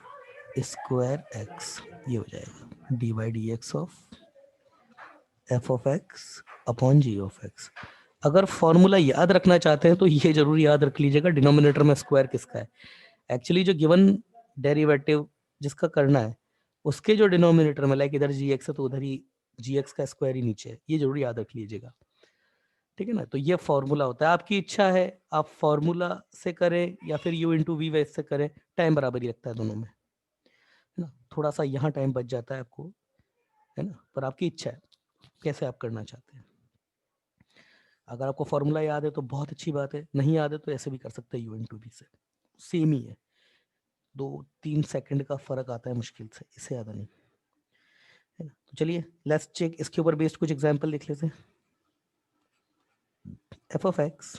स्क्वायर एक्स, ये हो जाएगा d by d x of f of x upon g of x. अगर फॉर्मूला याद रखना चाहते हैं तो ये जरूर याद रख लीजिएगा डिनोमिनेटर में स्क्वायर किसका है। एक्चुअली जो गिवन डेरिवेटिव जिसका करना है उसके जो डिनोमिनेटर में, लाइक इधर जी एक्स है तो उधर ही जी एक्स का स्क्वायर ही नीचे है, ये जरूर याद रख लीजिएगा, ठीक है ना। तो ये फॉर्मूला होता है, आपकी इच्छा है आप फॉर्मूला से करें या फिर यू इंटू वी वेस से करें, टाइम बराबर ही लगता है दोनों में, है ना। थोड़ा सा यहाँ टाइम बच जाता है आपको, है ना, पर आपकी इच्छा है कैसे आप करना चाहते हैं। अगर आपको फॉर्मूला याद है तो बहुत अच्छी बात है, नहीं याद है तो ऐसे भी कर सकते हैं, यू इंटू वी से सेम ही है, 2-3 सेकंड का फर्क आता है मुश्किल से, इससे ज्यादा नहीं, है ना। तो चलिए लेट्स चेक, इसके ऊपर बेस्ड कुछ एग्जांपल लिख लेते हैं। F of x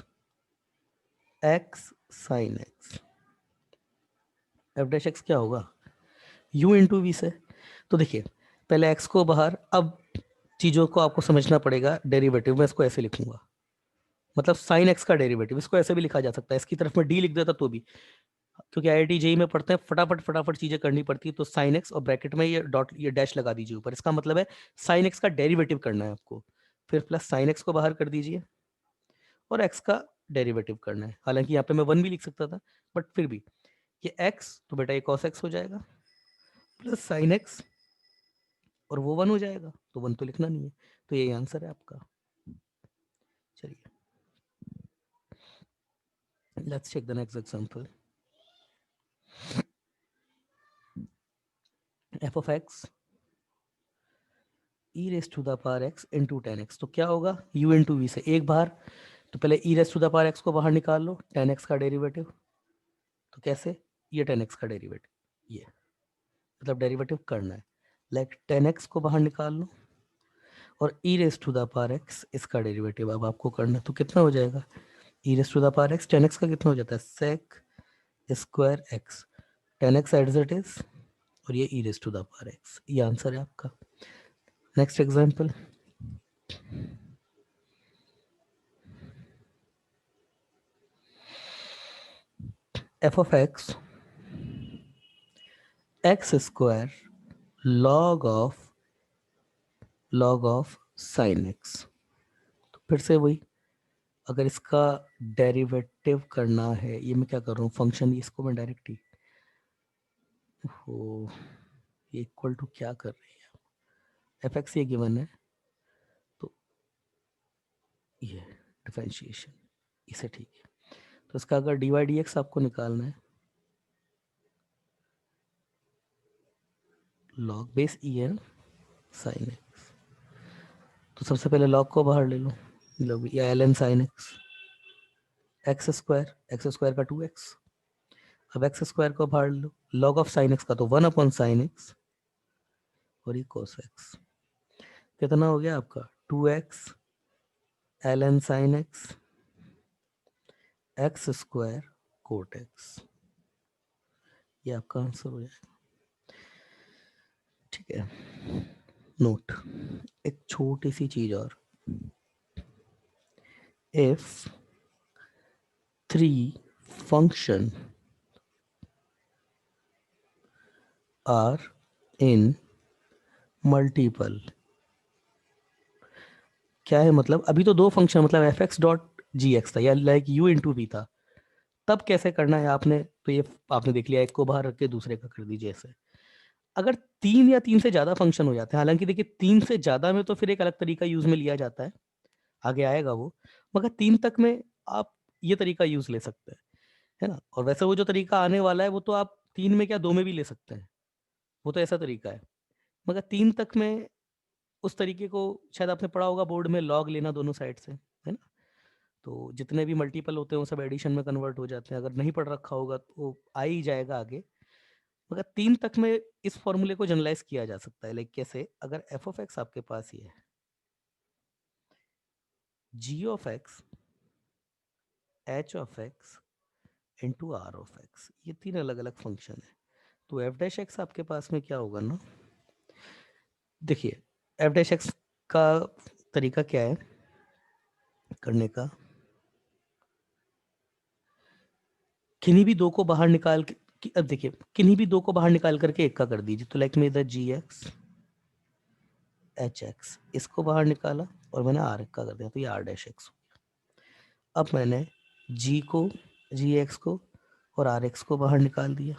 x sine x, f dash x क्या होगा, u इंटू वी से। तो देखिए पहले x को बाहर, अब चीज़ों को आपको समझना पड़ेगा, डेरिवेटिव में इसको ऐसे लिखूंगा, मतलब साइन एक्स का डेरिवेटिव, इसको ऐसे भी लिखा जा सकता है, इसकी तरफ में डी लिख देता तो भी, क्योंकि आईआईटी जेई में पढ़ते हैं फटाफट फटाफट चीजें करनी पड़ती है, तो साइन एक्स और ब्रैकेट में ये डॉट ये डैश लगा दीजिए ऊपर, इसका मतलब है साइन एक्स का डेरिवेटिव करना है आपको, फिर प्लस साइन एक्स को बाहर कर दीजिए और एक्स का डेरिवेटिव करना है। हालांकि यहाँ पे मैं 1 भी लिख सकता था, बट फिर भी ये एक्स तो बेटा ये कॉस एक्स हो जाएगा, प्लस साइन एक्स, और वो 1 हो जाएगा, तो 1 तो लिखना नहीं है, तो यही आंसर है आपका। चलिए let's check the next example. F of x e raise to the power x into tan x, तो क्या होगा, यू इंटू वी से एक बार, तो पहले e raise to the power x को बाहर निकाल लो, टेन एक्स का डेरिवेटिव, तो कैसे, ये टेन एक्स का डेरिवेटिव, ये मतलब डेरिवेटिव करना है, लाइक टेन एक्स को बाहर निकाल लो और e raise to the power x इसका डेरिवेटिव अब आपको करना है, तो कितना हो जाएगा, e raise to the power x tan x का कितना हो जाता है, sec square x, tan x at it is, और ये e raise to the power x, ये आंसर है आपका। Next example, f of x x square log of sine x, तो फिर से वही, अगर इसका डेरिवेटिव करना है, ये मैं क्या कर रहा हूँ फंक्शन, इसको मैं डायरेक्ट ही हो, ये इक्वल टू क्या कर रही है, एफ एक्स ये गिवन है, तो ये डिफरेंशिएशन, इसे ठीक है, तो इसका अगर डी वाई डी एक्स आपको निकालना है, log base e n sine x, तो सबसे पहले लॉग को बाहर ले लो, लॉग या l n sine x, x square का 2x, अब एक्स स्क्वायर को बाहर लो, लॉग ऑफ साइन एक्स का तो 1 अपॉन साइन एक्स, और ये कोस एक्स, कितना हो गया आपका 2x l n sine x x square cot x, ये आपका आंसर हो जाएगा, ठीक है। नोट, एक छोटी सी चीज और, if 3 function are in multiple, क्या है मतलब, अभी तो 2 फंक्शन मतलब f x dot g x था या लाइक यू इंटू वी था, तब कैसे करना है आपने, तो ये आपने देख लिया, एक को बाहर रख के दूसरे का कर दीजिए ऐसे। अगर 3 या 3 से ज्यादा फंक्शन हो जाते हैं, हालांकि देखिए 3 से ज्यादा में तो फिर एक अलग तरीका यूज में लिया जाता है, आगे आएगा वो, मगर 3 तक में आप ये तरीका यूज ले सकते हैं, है ना। और वैसे वो जो तरीका आने वाला है वो तो आप 3 में क्या 2 में भी ले सकते हैं, वो तो ऐसा तरीका है, मगर 3 तक में उस तरीके को शायद आपने पढ़ा होगा बोर्ड में, लॉग लेना दोनों साइड से, है ना। तो जितने भी मल्टीपल होते हैं वो सब एडिशन में कन्वर्ट हो जाते हैं, अगर नहीं पढ़ रखा होगा तो आ ही जाएगा आगे, मगर 3 तक में इस फॉर्मूले को जनरलाइज किया जा सकता है। लाइक कैसे? अगर एफ ऑफ एक्स आपके पास ये है, g of x, H of x into r of x, ये 3 अलग अलग फंक्शन है। तो एफ डैश एक्स आपके पास में क्या होगा ना, देखिए एफ डैश एक्स का तरीका क्या है करने का, किन्हीं भी दो को बाहर निकाल के अब देखिए किन्हीं भी दो को बाहर निकाल करके एक का कर दीजिए। तो लाइक में इधर जी एक्स एच एक्स इसको बाहर निकाला और मैंने आर का कर दिया, तो ये आर डैश एक्स। अब मैंने जी को, जी एक्स को और आर एक्स को बाहर निकाल दिया।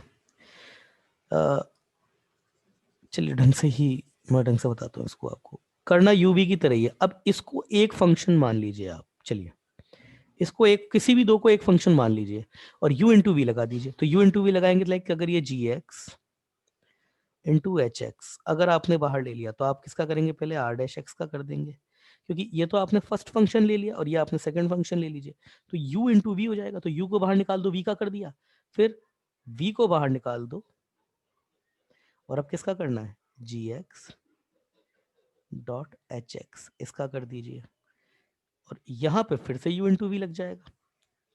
चलिए मैं ढंग से बताता हूँ इसको, आपको करना यूवी की तरह ही है। अब इसको एक फंक्शन मान लीजिए आप, चलिए इसको एक, किसी भी दो को एक फंक्शन मान लीजिए और u इंटू वी लगा दीजिए। तो u इंटू वी लगाएंगे लाइक अगर ये g x into H x अगर आपने बाहर ले लिया तो आप किसका करेंगे, पहले आर डैश एक्स का कर देंगे, क्योंकि ये तो आपने फर्स्ट फंक्शन ले लिया और ये आपने सेकंड फंक्शन ले लीजिए। तो u इंटू वी हो जाएगा। तो u को बाहर निकाल दो, v का कर दिया, फिर v को बाहर निकाल दो और अब किसका करना है, जी एक्स डॉट एच एक्स इसका कर दीजिए और यहां पे फिर से u इंटू वी लग जाएगा।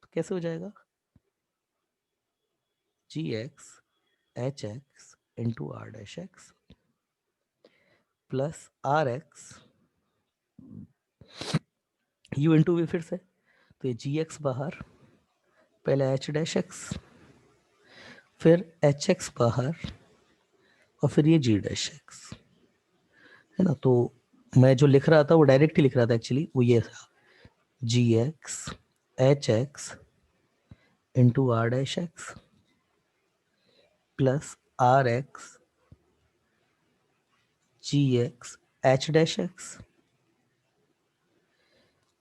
तो कैसे हो जाएगा, g x H x into r dash x plus r x u into v फिर से। तो ये जी एक्स बाहर, पहले एच डैश एक्स, फिर एच एक्स बाहर और फिर ये जी डैश एक्स, है ना। तो मैं जो लिख रहा था वो डायरेक्ट ही लिख रहा था, एक्चुअली वो ये था, g x H x into r dash x plus r x जी x H dash x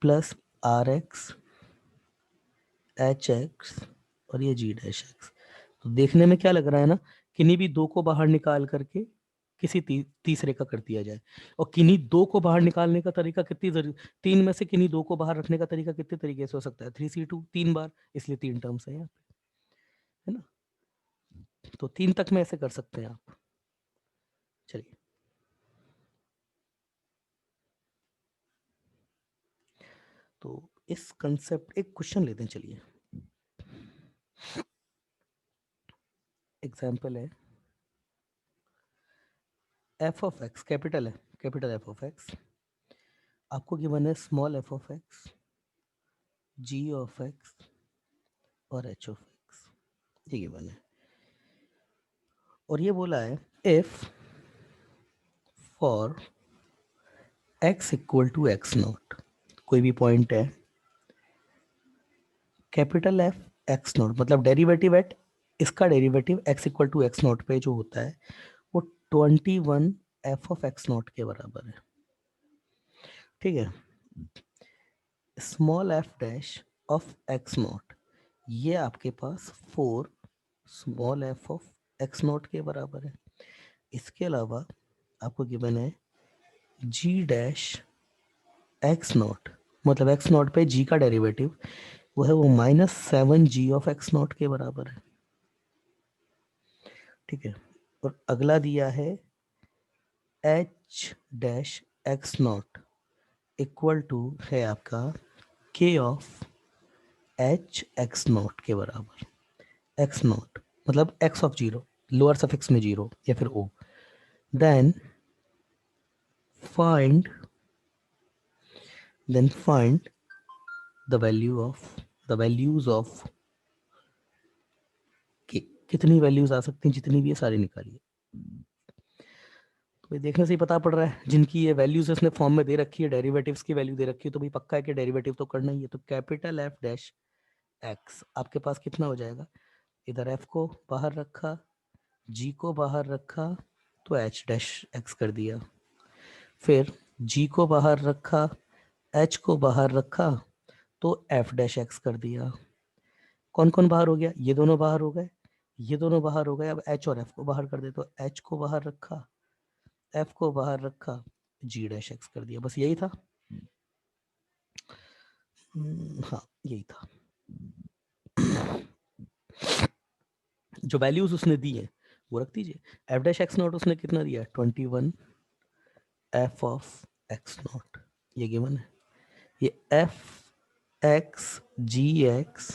plus r x H x और ये जी डैश एक्स। तो देखने में क्या लग रहा है ना, किन्हीं भी दो को बाहर निकाल करके किसी तीसरे का कर दिया जाए। और किन्हीं दो को बाहर निकालने का तरीका कितनी तीन में से किन्हीं दो को बाहर रखने का तरीका कितने तरीके से हो सकता है, 3C2 तीन बार, इसलिए 3 टर्म्स है यहाँ पे, है ना। तो 3 तक में ऐसे कर सकते हैं आप। चलिए तो इस कंसेप्ट, एक क्वेश्चन लेते हैं, चलिए एग्जाम्पल है एफ ऑफ एक्स, कैपिटल है, कैपिटल एफ ऑफ एक्स आपको गिवन है small f of x, g of x और एच ऑफ एक्स, ये गिवन है। और ये बोला है if for x equal to x not, कोई भी पॉइंट है कैपिटल एफ एक्स नॉट, मतलब डेरिवेटिव एट, इसका derivative x equal to x not पे जो होता है वो 21 एफ ऑफ एक्स नॉट के बराबर है। ठीक है, small F dash of x not ये आपके पास 4 small f of x not के बराबर है। इसके अलावा आपको गिवन है जी डैश एक्स नॉट, मतलब एक्स नॉट पे जी का डेरिवेटिव वो है वो -7g ऑफ एक्स नॉट के बराबर है। ठीक है, और अगला दिया है H dash x not equal to है आपका K of H X not के बराबर। एक्स नॉट मतलब X of zero, lower suffix में जीरो या फिर O, then find find the value of, the values of K, कितनी वैल्यूज आ सकती हैं, जितनी भी है सारी निकालिए। तो भाई देखने से ही पता पड़ रहा है, जिनकी ये वैल्यूज इसने फॉर्म में दे रखी है, डेरिवेटिव्स की वैल्यू दे रखी है, तो भाई पक्का है कि डेरिवेटिव तो करना ही है। तो कैपिटल एफ डैश एक्स आपके पास कितना हो जाएगा, इधर एफ को बाहर रखा, जी को बाहर रखा तो एच डैश एक्स कर दिया, फिर जी को बाहर रखा, एच को बाहर रखा तो एफ डैश एक्स कर दिया। कौन कौन बाहर हो गया, ये दोनों बाहर हो गए, ये दोनों बाहर हो गए। अब एच और एफ को बाहर कर दे, तो एच को बाहर रखा, एफ को बाहर रखा, जी डैश एक्स कर दिया। बस यही था। हाँ यही था। जो वैल्यूज उसने दी है वो रख दीजिए। एफ डैश एक्स नॉट उसने कितना दिया है 21 एफ ऑफ एक्स नॉट, ये गिवन है। ये एफ एक्स जी एक्स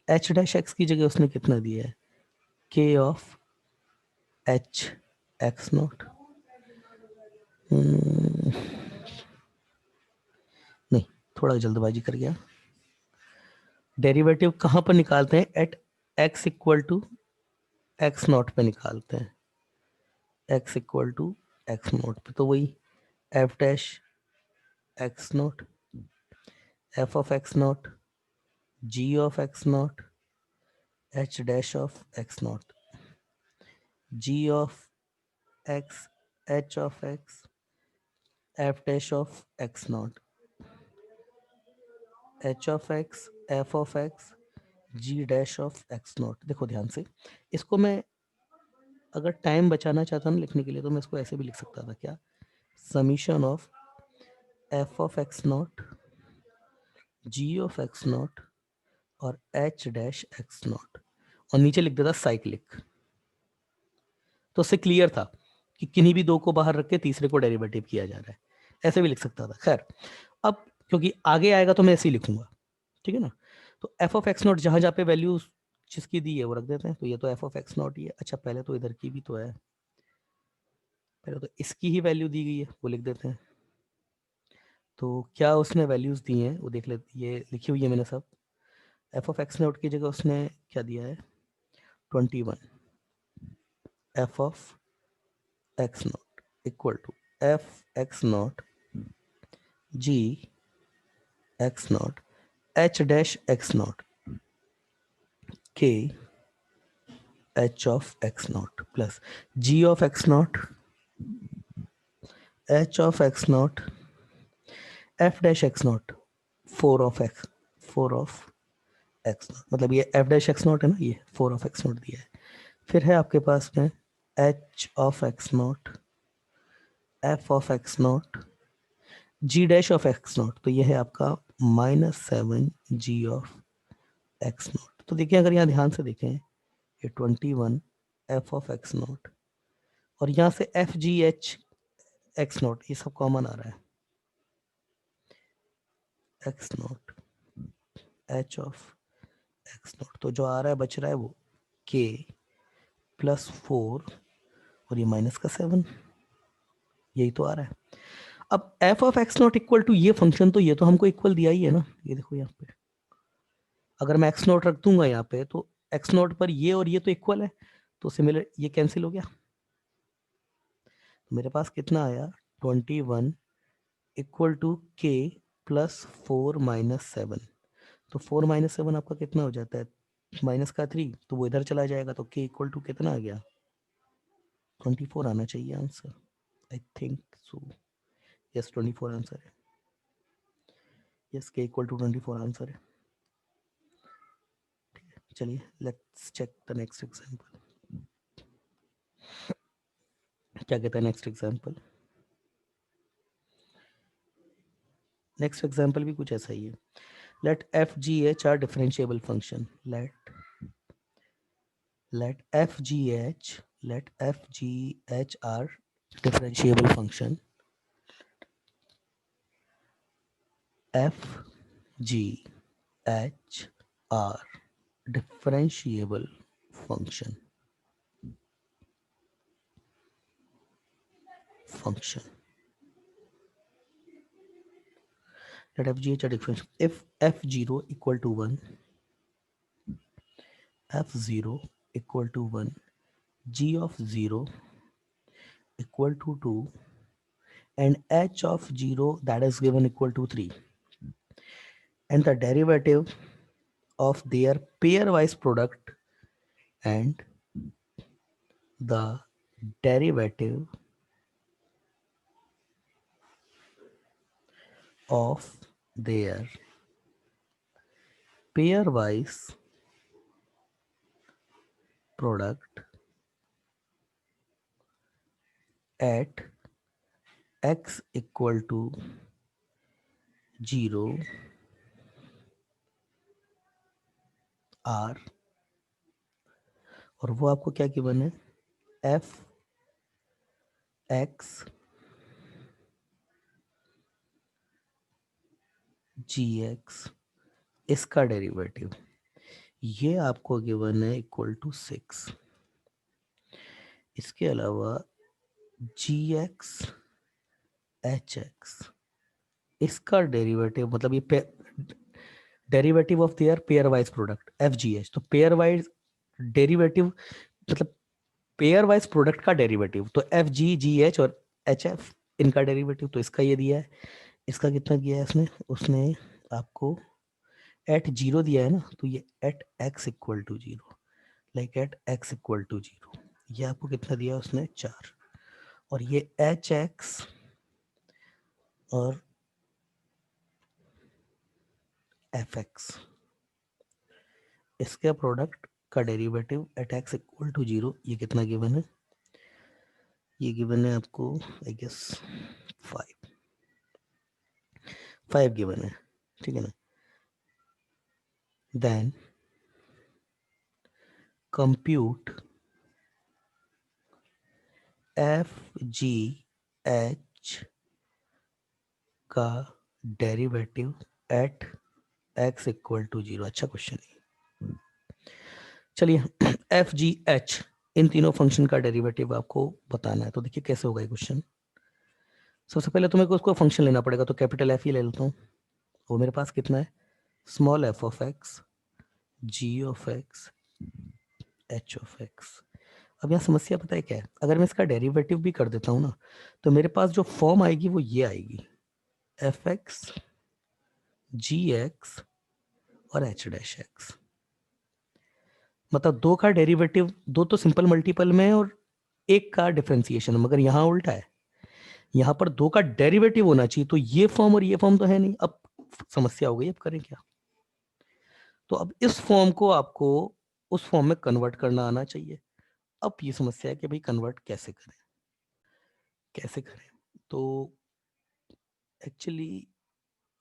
एच डैश एक्स की जगह उसने कितना दिया है के ऑफ एच एक्स नॉट। नहीं, थोड़ा जल्दबाजी कर गया। डेरिवेटिव कहाँ पर निकालते हैं? At x equal to x not पे निकालते हैं, x equal to x not पे। तो वही f dash x not, f of x not, g of x not, H dash of x not, g of x, H of x, f dash of x not, H of x, F of x, ji dash of x not. देखो ध्यान से, इसको मैं अगर टाइम बचाना चाहता हूँ लिखने के लिए तो मैं इसको ऐसे भी लिख सकता था, क्या? Summation of f of x not, g of x not और एच डैश एक्स नॉट, और नीचे लिख देता साइक्लिक। तो उससे क्लियर था कि किन्हीं भी दो को बाहर रख के तीसरे को डेरिवेटिव किया जा रहा है, ऐसे भी लिख सकता था। खैर, अब क्योंकि आगे आएगा तो मैं ऐसे ही लिखूंगा, ठीक है ना। तो एफ ऑफ एक्स नॉट जहां जहां पे वैल्यू जिसकी दी है वो रख देते हैं। तो ये तो एफ ऑफ एक्स नॉट ही है। अच्छा, पहले तो इधर की भी तो है, पहले तो इसकी ही वैल्यू दी गई है, वो लिख देते हैं। तो क्या उसने वैल्यूज दी हैं वो देख लेते, ये लिखी हुई है मैंने सब। एफ ऑफ एक्स नॉट की जगह उसने क्या दिया है 21 F of x not equal to F x not G X not H dash x not के H of x not plus G of x not H of x not F dash x not four of x not. मतलब ये एफ डैश एक्स नॉट है ना, ये फोर ऑफ एक्स नॉट दिया है। फिर है आपके पास में h of x not, f of x not, g dash of x not. तो ये है आपका -7 जी ऑफ एक्स नॉट। तो देखिए अगर यहाँ ध्यान से देखें, ये 21 एफ ऑफ एक्स नॉट और यहाँ से F G H X not, ये सब कॉमन आ रहा है। X not H of x not, तो जो आ रहा है बच रहा है वो के +4 और ये -7, यही तो आ रहा है। अब f of x not equal to ये फंक्शन, तो ये तो हमको इक्वल दिया ही है ना। ये देखो यहाँ पे अगर मैं एक्स नॉट रख दूंगा यहाँ पे तो एक्स नॉट पर ये और ये तो इक्वल है, तो सिमिलर ये कैंसिल हो गया। तो मेरे पास कितना आया 21 इक्वल टू के +4 - 7। तो 4 - 7 आपका कितना हो जाता है माइनस का 3, तो वो इधर चला जाएगा। तो के इक्वल टू कितना आ गया 24 आना चाहिए answer, I think so. Yes 24 answer है। Yes k equal to 24 answer है। चलिए let's check the next example. क्या कहता है नेक्स्ट एग्जांपल? नेक्स्ट एग्जांपल भी कुछ ऐसा ही है। Let f ji h are differentiable function. Let f ji h are differentiable function f ji h are differentiable function let fgh a differential if f0 equal to 1, f0 equal to 1, g of 0 equal to 2 and h of 0 that is given equal to 3, and the derivative of their pairwise product and the derivative of their pairwise product at x equal to 0 are और वो आपको क्या गिवन है, एफ एक्स जी एक्स, इसका डेरिवेटिव ये आपको गिवन है इक्वल टू 6। इसके अलावा जी एक्स एच एक्स, इसका डेरिवेटिव मतलब ये derivative of their pair wise product F G H, तो पेयर वाइज डेरिवेटिव मतलब पेयर वाइज प्रोडक्ट का डेरिवेटिव, तो एफ जी जी एच और एच एफ इनका डेरिवेटिव, तो इसका ये दिया है। इसका कितना दिया है उसने, उसने आपको एट जीरो दिया है ना, तो ये at x equal to zero, like at x equal to zero, ये आपको कितना दिया उसने 4। और ये एच एक्स और एफ एक्स, इसके प्रोडक्ट का derivative at x equal to zero, ये कितना गिवन है, ये गिवन है आपको आई गेस 5 गिवन है, ठीक है ना। देन कंप्यूट एफ जी एच का derivative at x equal to zero. अच्छा क्वेश्चन है। चलिए एफ जी एच इन तीनों फंक्शन का डेरिवेटिव आपको बताना है, तो देखिए कैसे होगा ये क्वेश्चन। सबसे पहले तो मेरे को उसको फंक्शन लेना पड़ेगा, तो कैपिटल एफ ही ले लेता हूँ। वो मेरे पास कितना है, small f of x g of x H of x. अब यहाँ समस्या पता है क्या है, अगर मैं इसका डेरिवेटिव भी कर देता हूँ ना, तो मेरे पास जो फॉर्म आएगी वो ये आएगी, एफ एक्स जी एक्स और एच डैश एक्स। मतलब दो का डेरिवेटिव, दो तो सिंपल मल्टीपल में है और एक का डिफरेंशिएशन, मगर यहाँ उल्टा है, यहाँ पर दो का डेरिवेटिव होना चाहिए, तो ये फॉर्म और ये फॉर्म तो है नहीं। अब समस्या हो गई, अब करें क्या। तो अब इस फॉर्म को आपको उस फॉर्म में कन्वर्ट करना आना चाहिए। अब ये समस्या है कि भाई कन्वर्ट कैसे करें, कैसे करें। तो एक्चुअली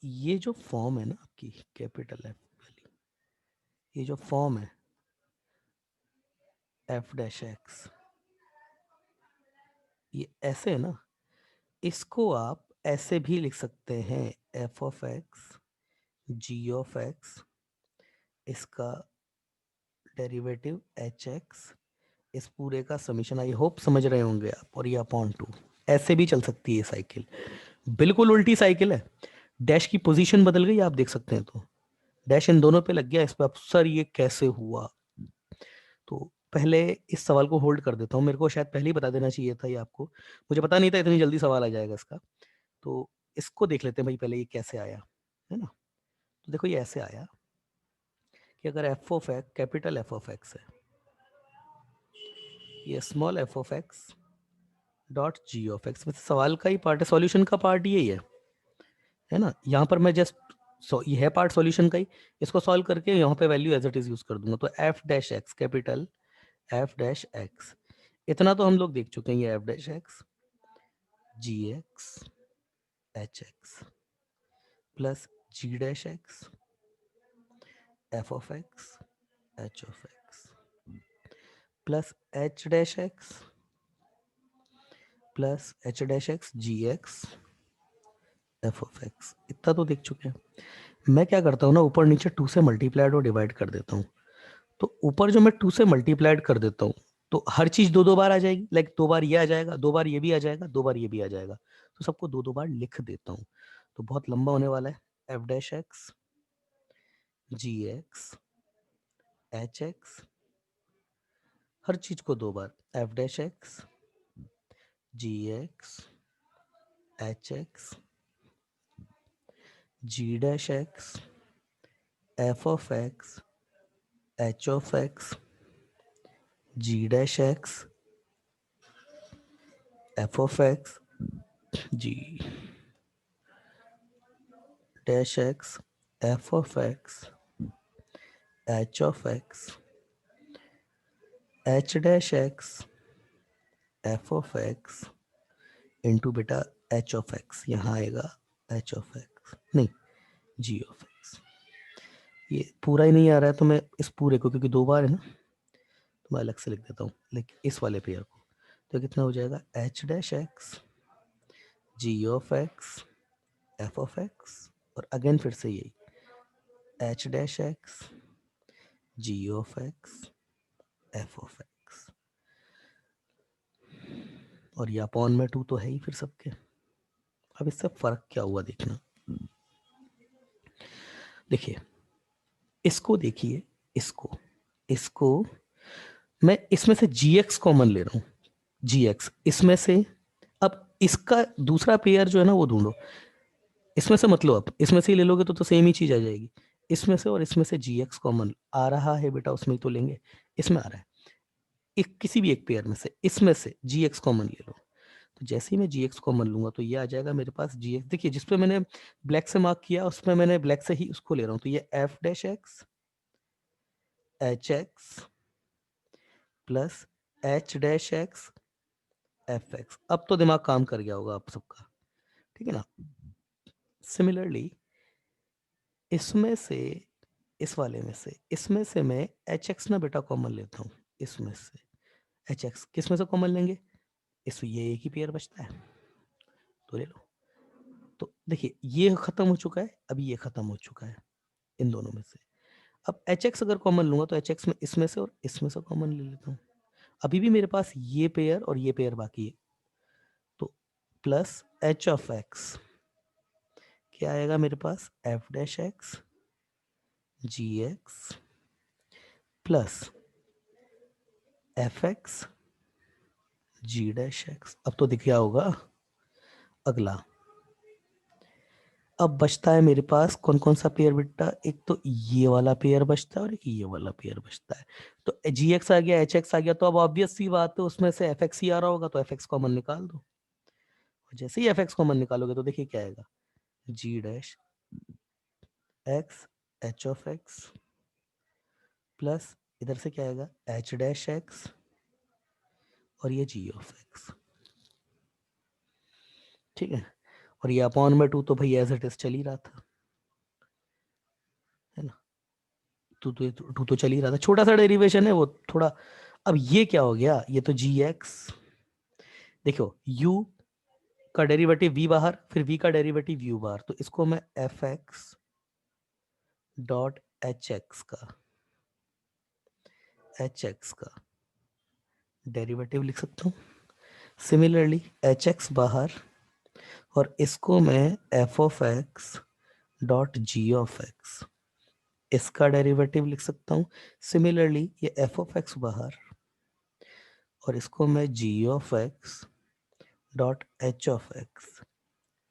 ये जो फॉर्म है ना आपकी कैपिटल एफ वाली, ये जो फॉर्म है एफ डैश एक्स, ये ऐसे है ना, इसको आप ऐसे भी लिख सकते हैं, f of x g of x, इसका डेरिवेटिव एच एक्स, इस पूरे का समीशन। आई होप समझ रहे होंगे आप। और ये अपॉन टू, ऐसे भी चल सकती है साइकिल, बिल्कुल उल्टी साइकिल है। डैश की पोजीशन बदल गई, आप देख सकते हैं, तो डैश इन दोनों पे लग गया। इस पर अब सर ये कैसे हुआ, तो पहले इस सवाल को होल्ड कर देता हूँ। मेरे को शायद पहले ही बता देना चाहिए था ये आपको, मुझे पता नहीं था इतनी जल्दी सवाल आ जाएगा इसका। तो इसको देख लेते हैं भाई पहले, ये कैसे आया है ना। तो देखो ये ऐसे आया कि अगर F of x capital f of x है, ये small f of x dot g of x, वैसे सवाल का ही पार्ट है, सॉल्यूशन का पार्ट यही है ना। यहाँ पर मैं जस्ट ये है पार्ट सॉल्यूशन का ही, इसको सॉल्व करके यहाँ पे value as it is use कर दूंगा। तो f dash x capital f dash x, इतना तो हम लोग देख चुके हैं, ये f dash x ji x H x plus g dash x F of x H of x plus h dash x plus h dash x ji x F of x, इतना तो देख चुके हैं। मैं क्या करता हूँ ना, ऊपर नीचे टू से मल्टीप्लाइड और डिवाइड कर देता हूँ। तो ऊपर जो मैं टू से मल्टीप्लाइड कर देता हूँ, तो हर चीज दो दो बार आ जाएगी, लाइक दो बार ये आ जाएगा, दो बार ये भी आ जाएगा, दो बार ये भी आ जाएगा, तो सबको दो दो बार लिख देता हूँ। तो बहुत लंबा होने वाला है, एफ डैश एक्स जी एक्स एच एक्स, हर चीज को दो बार, F dash x ji x H X ji dash x F of x H of x ji dash x F of x ji dash x F of x H of x H dash x F of x into बेटा एच ऑफ एक्स, यहाँ आएगा एच ऑफ एक्स नहीं जी ऑफ एक्स। ये पूरा ही नहीं आ रहा है, तो मैं इस पूरे को, क्योंकि दो बार है ना, तो मैं अलग से लिख देता हूँ, लेकिन इस वाले पेयर को। तो कितना हो जाएगा, h dash x g of x F of x, और अगेन फिर से यही h dash x g of x F of x, और ये अपॉन में 2 तो है ही फिर सबके। अब इससे फर्क क्या हुआ देखना, देखिए इसको देखिए, इसको इसको मैं इसमें से gx कॉमन ले रहा हूं, gx इसमें से। अब इसका दूसरा पेयर जो है ना वो ढूंढो, इसमें से मत लो, अब इसमें से ही ले लोगे तो सेम ही चीज आ जाएगी। इसमें से और इसमें से gx कॉमन आ रहा है बेटा, उसमें ही तो लेंगे, इसमें आ रहा है, एक किसी भी एक पेयर में से, इसमें से gx कॉमन ले लो। तो जैसे ही मैं gx कॉमन लूंगा तो ये आ जाएगा मेरे पास gx, देखिए जिस पे मैंने ब्लैक से मार्क किया उसमें मैंने ब्लैक से ही उसको ले रहा हूं, तो ये f dash X H x plus h dash x F x. अब तो दिमाग काम कर गया होगा आप सबका, ठीक है ना। सिमिलरली इसमें से, इस वाले में से, इसमें से मैं एच एक्स ना बेटा कॉमन लेता हूँ, इसमें से एच एक्स किस में से कॉमन लेंगे, इसमें ये एक ही पेयर बचता है तो ले लो। तो देखिए ये खत्म हो चुका है, अभी ये खत्म हो चुका है इन दोनों में से। अब एच एक्स अगर कॉमन लूंगा तो एच एक्स में इसमें से और इसमें से कॉमन ले लेता हूँ, अभी भी मेरे पास ये पेयर और ये पेयर बाकी है। तो प्लस एच ऑफ एक्स क्या आएगा मेरे पास, एफ डैश एक्स जी एक्स प्लस एफ एक्स जी डैश एक्स। अब तो दिख गया होगा। अगला अब बचता है मेरे पास कौन कौन सा पेयर बेटा, एक तो ये वाला पेयर बचता है और एक ये वाला पेयर बचता है। तो जी एक्स आ गया, एच एक्स आ गया, तो अब ऑब्वियस सी बात है उसमें से एफ एक्स ही आ रहा होगा, तो एफ एक्स कॉमन निकाल दो। और जैसे ही एफ एक्स कॉमन निकालोगे तो देखिए क्या आएगा, G dash X H of x plus इधर से क्या आएगा, एच डैश एक्स और ये जी ऑफ एक्स, ठीक है। और ये अपॉन में 2 तो भाई एज इट इज चल ही रहा था, है ना। टू तो चल ही रहा था, छोटा सा डेरिवेशन है वो थोड़ा। अब ये क्या हो गया, ये तो जी एक्स, देखो u का डेरिवेटिव v बाहर, फिर v का डेरिवेटिव u बाहर, तो इसको मैं F x dot H x का डेरिवेटिव लिख सकता हूँ। सिमिलरली एच एक्स बाहर, और इसको मैं F of x dot g of x, इसका डेरिवेटिव लिख सकता हूँ। सिमिलरली ये एफ ऑफ एक्स बाहर, और इसको मैं G of x dot H of x,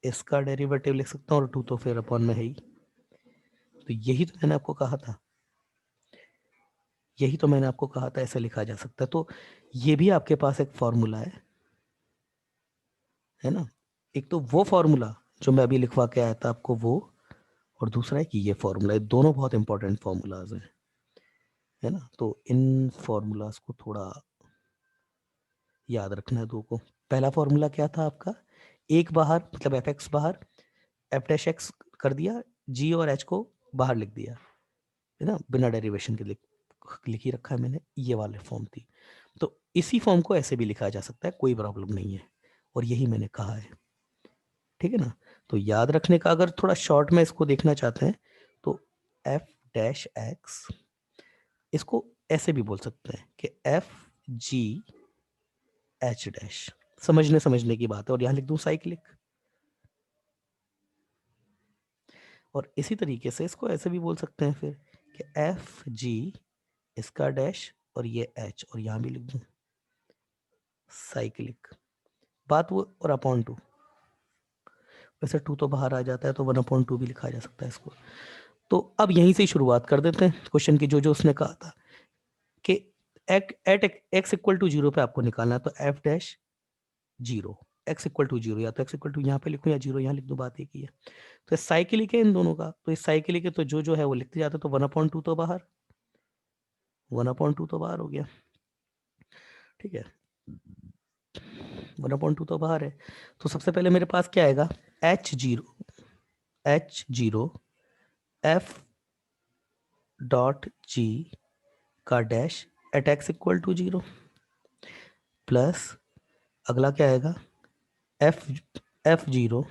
इसका डेरिवेटिव लिख सकता हूँ, और 2 तो फिर अपॉन में है ही। तो यही तो मैंने आपको कहा था, यही तो मैंने आपको कहा था ऐसे लिखा जा सकता है। तो ये भी आपके पास एक फॉर्मूला है ना। एक तो वो फॉर्मूला जो मैं अभी लिखवा के आया था आपको वो, और दूसरा है कि ये फॉर्मूला, ये दोनों बहुत इंपॉर्टेंट फॉर्मूलाज हैं, है ना। तो इन फॉर्मूलाज को थोड़ा याद रखना है दो को। पहला फॉर्मूला क्या था आपका, एक बाहर मतलब एफ एक्स बाहर, एफ डैश एक्स कर दिया, जी और एच को बाहर लिख दिया, है ना, बिना डेरिवेशन के लिख ही रखा है मैंने, ये वाले फॉर्म थी। तो इसी फॉर्म को ऐसे भी लिखा जा सकता है, कोई प्रॉब्लम नहीं है, और यही मैंने कहा है, ठीक है ना। तो याद रखने का अगर थोड़ा शॉर्ट में इसको देखना चाहते हैं तो एफ डैश एक्स, इसको ऐसे भी बोल सकते हैं कि एफ जी एच डैश, समझने की बात है, और यहां लिख दूं साइक्लिक। और इसी तरीके से इसको ऐसे भी बोल सकते हैं फिर कि एफ जी इसका डैश और ये एच, और यहां भी लिख दूं साइक्लिक। बात वो, और अपॉन 2, वैसे 2 तो बाहर आ जाता है तो 1/2 भी लिखा जा सकता है इसको। तो अब यहीं से शुरुआत कर देते हैं क्वेश्चन की, जो जो उसने कहा था कि एट एक्स इक्वल टू 0 पे आपको निकालना है, तो f dash 0 x equal to 0, या तो एक्स इक्वल टू यहाँ पे लिखूं या 0 यहाँ लिख दूं, बात एक ही है। तो साइकिलिक है इन दोनों का, तो इस साइकिलिक है तो जो जो है वो लिखते जाते, तो 1/2 तो बाहर, 1/2 तो बाहर हो गया, ठीक है, 1/2 तो बाहर है। तो सबसे पहले मेरे पास क्या आएगा, H0 एफ डॉट जी का dash at x equal to 0 plus अगला क्या आएगा एफ एफ 0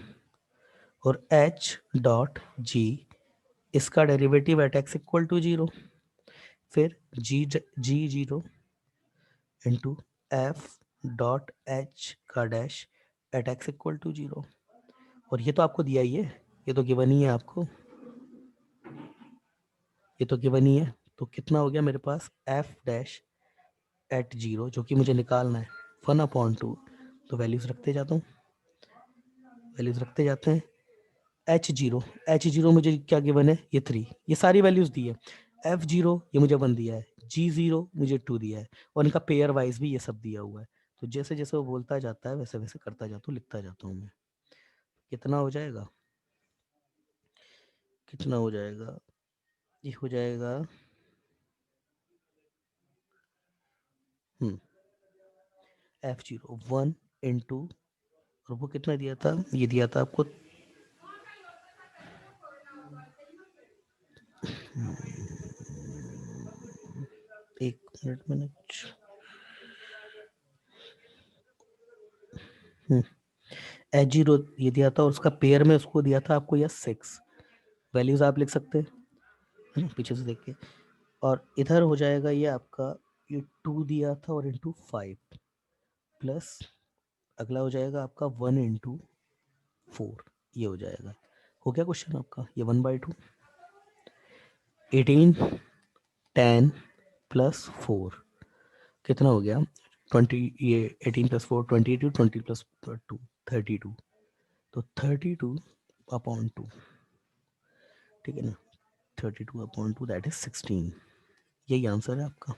और एच डॉट जी इसका derivative at x equal to 0 फिर g 0 into f dot h का dash at x equal to 0 और ये तो आपको दिया ही है, ये तो गिवन ही है आपको, ये तो गिवन ही है। तो कितना हो गया मेरे पास एफ डैश एट 0 जो कि मुझे निकालना है 1/2। तो वैल्यूज रखते जाता हूँ, वैल्यूज रखते जाते हैं। एच जीरो मुझे क्या गिवन है, ये 3, ये सारी वैल्यूज दी है। एफ 0 ये मुझे 1 दिया है, जी 0 मुझे 2 दिया है और इनका पेयर वाइज भी ये सब दिया हुआ है। तो जैसे जैसे वो बोलता जाता है वैसे वैसे करता जाता हूँ, लिखता जाता हूँ मैं। कितना हो जाएगा, कितना हो जाएगा, ये हो जाएगा F0 1 इंटू, और वो कितना दिया था, ये दिया था आपको एक मिनट मैंने H0 ये दिया था और उसका पेयर में उसको दिया था आपको यह 6 वैल्यूज आप लिख सकते हैं, है ना, पीछे से देख के। और इधर हो जाएगा ये आपका, ये 2 दिया था और इंटू 5 प्लस अगला हो जाएगा आपका 1 इंटू 4, ये हो जाएगा। हो गया क्वेश्चन आपका, ये 1/2 18 10 प्लस 4 कितना हो गया 20, ये 18 प्लस 4 22, 20 प्लस 2 32, तो 32/2, ठीक है ना, 32/2 दैट इज 16, यही आंसर है आपका।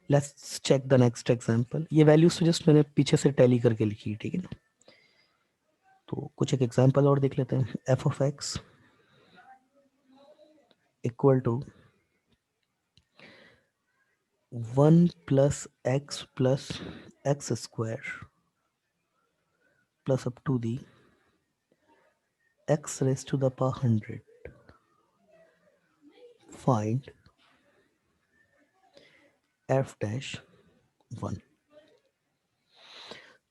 Let's check the next example. ये वैल्यूज तो जस्ट मैंने पीछे से टैली करके लिखी, ठीक है ना। तो कुछ एक एग्जांपल और देख लेते हैं। F of x equal to 1 plus x square plus up to the x raise to the power 100, find f dash 1।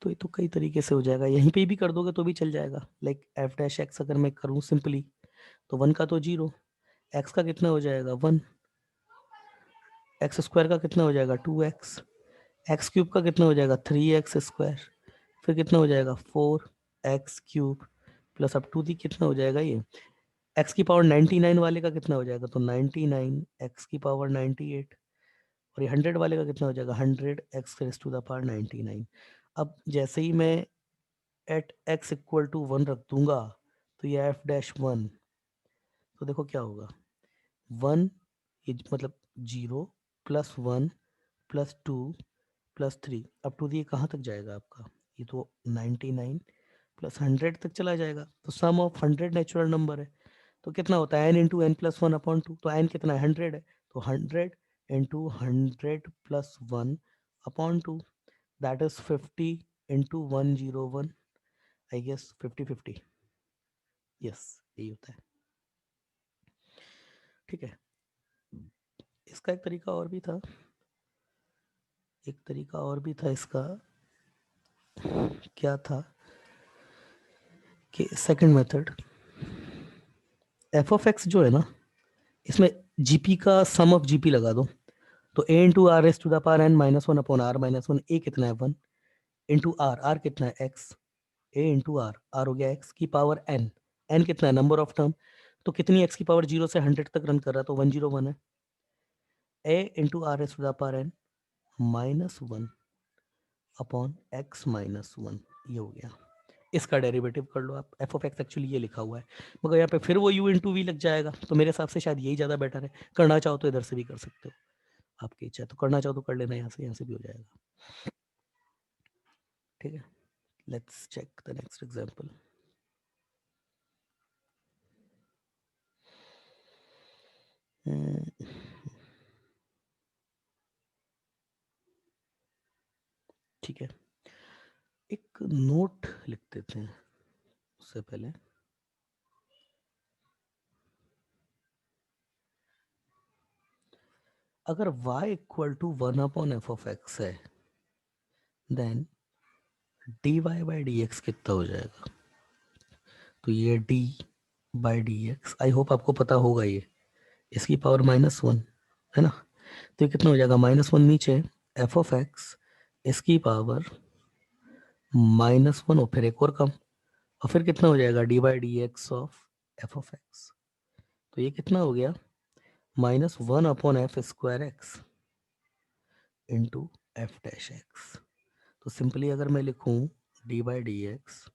तो ये तो कई तरीके से हो जाएगा, यहीं पे भी कर दोगे तो भी चल जाएगा। लाइक एफ डैश एक्स अगर मैं करूँ सिंपली, तो 1 का तो 0, एक्स का कितना हो जाएगा 1, एक्स स्क्वायर का कितना हो जाएगा 2x, एक्स क्यूब का कितना हो जाएगा 3x स्क्वायर, फिर कितना हो जाएगा 4x cube plus up to the कितना हो जाएगा ये x की पावर 99 वाले का कितना हो जाएगा, तो 99 x की पावर 98, और ये 100 वाले का कितना हो जाएगा 100 x raise to the power 99। अब जैसे ही मैं एट x इक्वल टू 1 रख दूंगा तो ये एफ डैश 1, तो देखो क्या होगा 1, ये मतलब 0 plus 1 plus 2 plus 3 up to the कहाँ तक जाएगा आपका, ये तो 99 प्लस 100 तक चला जाएगा। तो सम ऑफ 100 नेचुरल नंबर है, तो कितना होता है n इंटू एन प्लस 1/2, तो n कितना है 100 है, तो 100 into 100+1/2 that is 50 into 101, I guess 50/50, yes यही होता है। ठीक है, इसका एक तरीका और भी था, एक तरीका और भी था इसका, क्या था कि second method F of x जो है ना, इसमें जीपी का सम ऑफ जीपी लगा दो, तो A into R S to the power N -1/r-1, A कितना है 1 इंटू आर, आर कितना है X, A into R, R हो गया एक्स की पावर एन, एन कितना है नंबर ऑफ टर्म, तो कितनी एक्स की पावर 0 से 100 तक रन कर रहा है, तो 101 है, A into R S to the power N -1/x-1, ये हो गया। इसका डेरिवेटिव कर लो आप, एफ ऑफ एक्स एक्चुअली ये लिखा हुआ है, मगर यहाँ पे फिर वो यू इंटू वी लग जाएगा, तो मेरे हिसाब से शायद यही ज़्यादा बेटर है। करना चाहो तो इधर से भी कर सकते हो, आपकी इच्छा है, तो करना चाहो तो कर लेना, यहाँ से भी हो जाएगा। ठीक है, let's check the next example. ठीक है, एक नोट लिख देते हैं उससे पहले। अगर y इक्वल टू 1/f(x) है, then dy by d x कितना हो जाएगा? तो ये d by d x, I hope आपको पता होगा ये, इसकी पावर -1 है ना। तो ये कितना हो जाएगा? -1 नीचे, f(x) इसकी पावर -1 और फिर एक और कम, और फिर कितना हो जाएगा? D by d x of f(x). तो ये कितना हो गया? -1/f² into f'(x). तो सिंपली अगर मैं लिखूं d by d x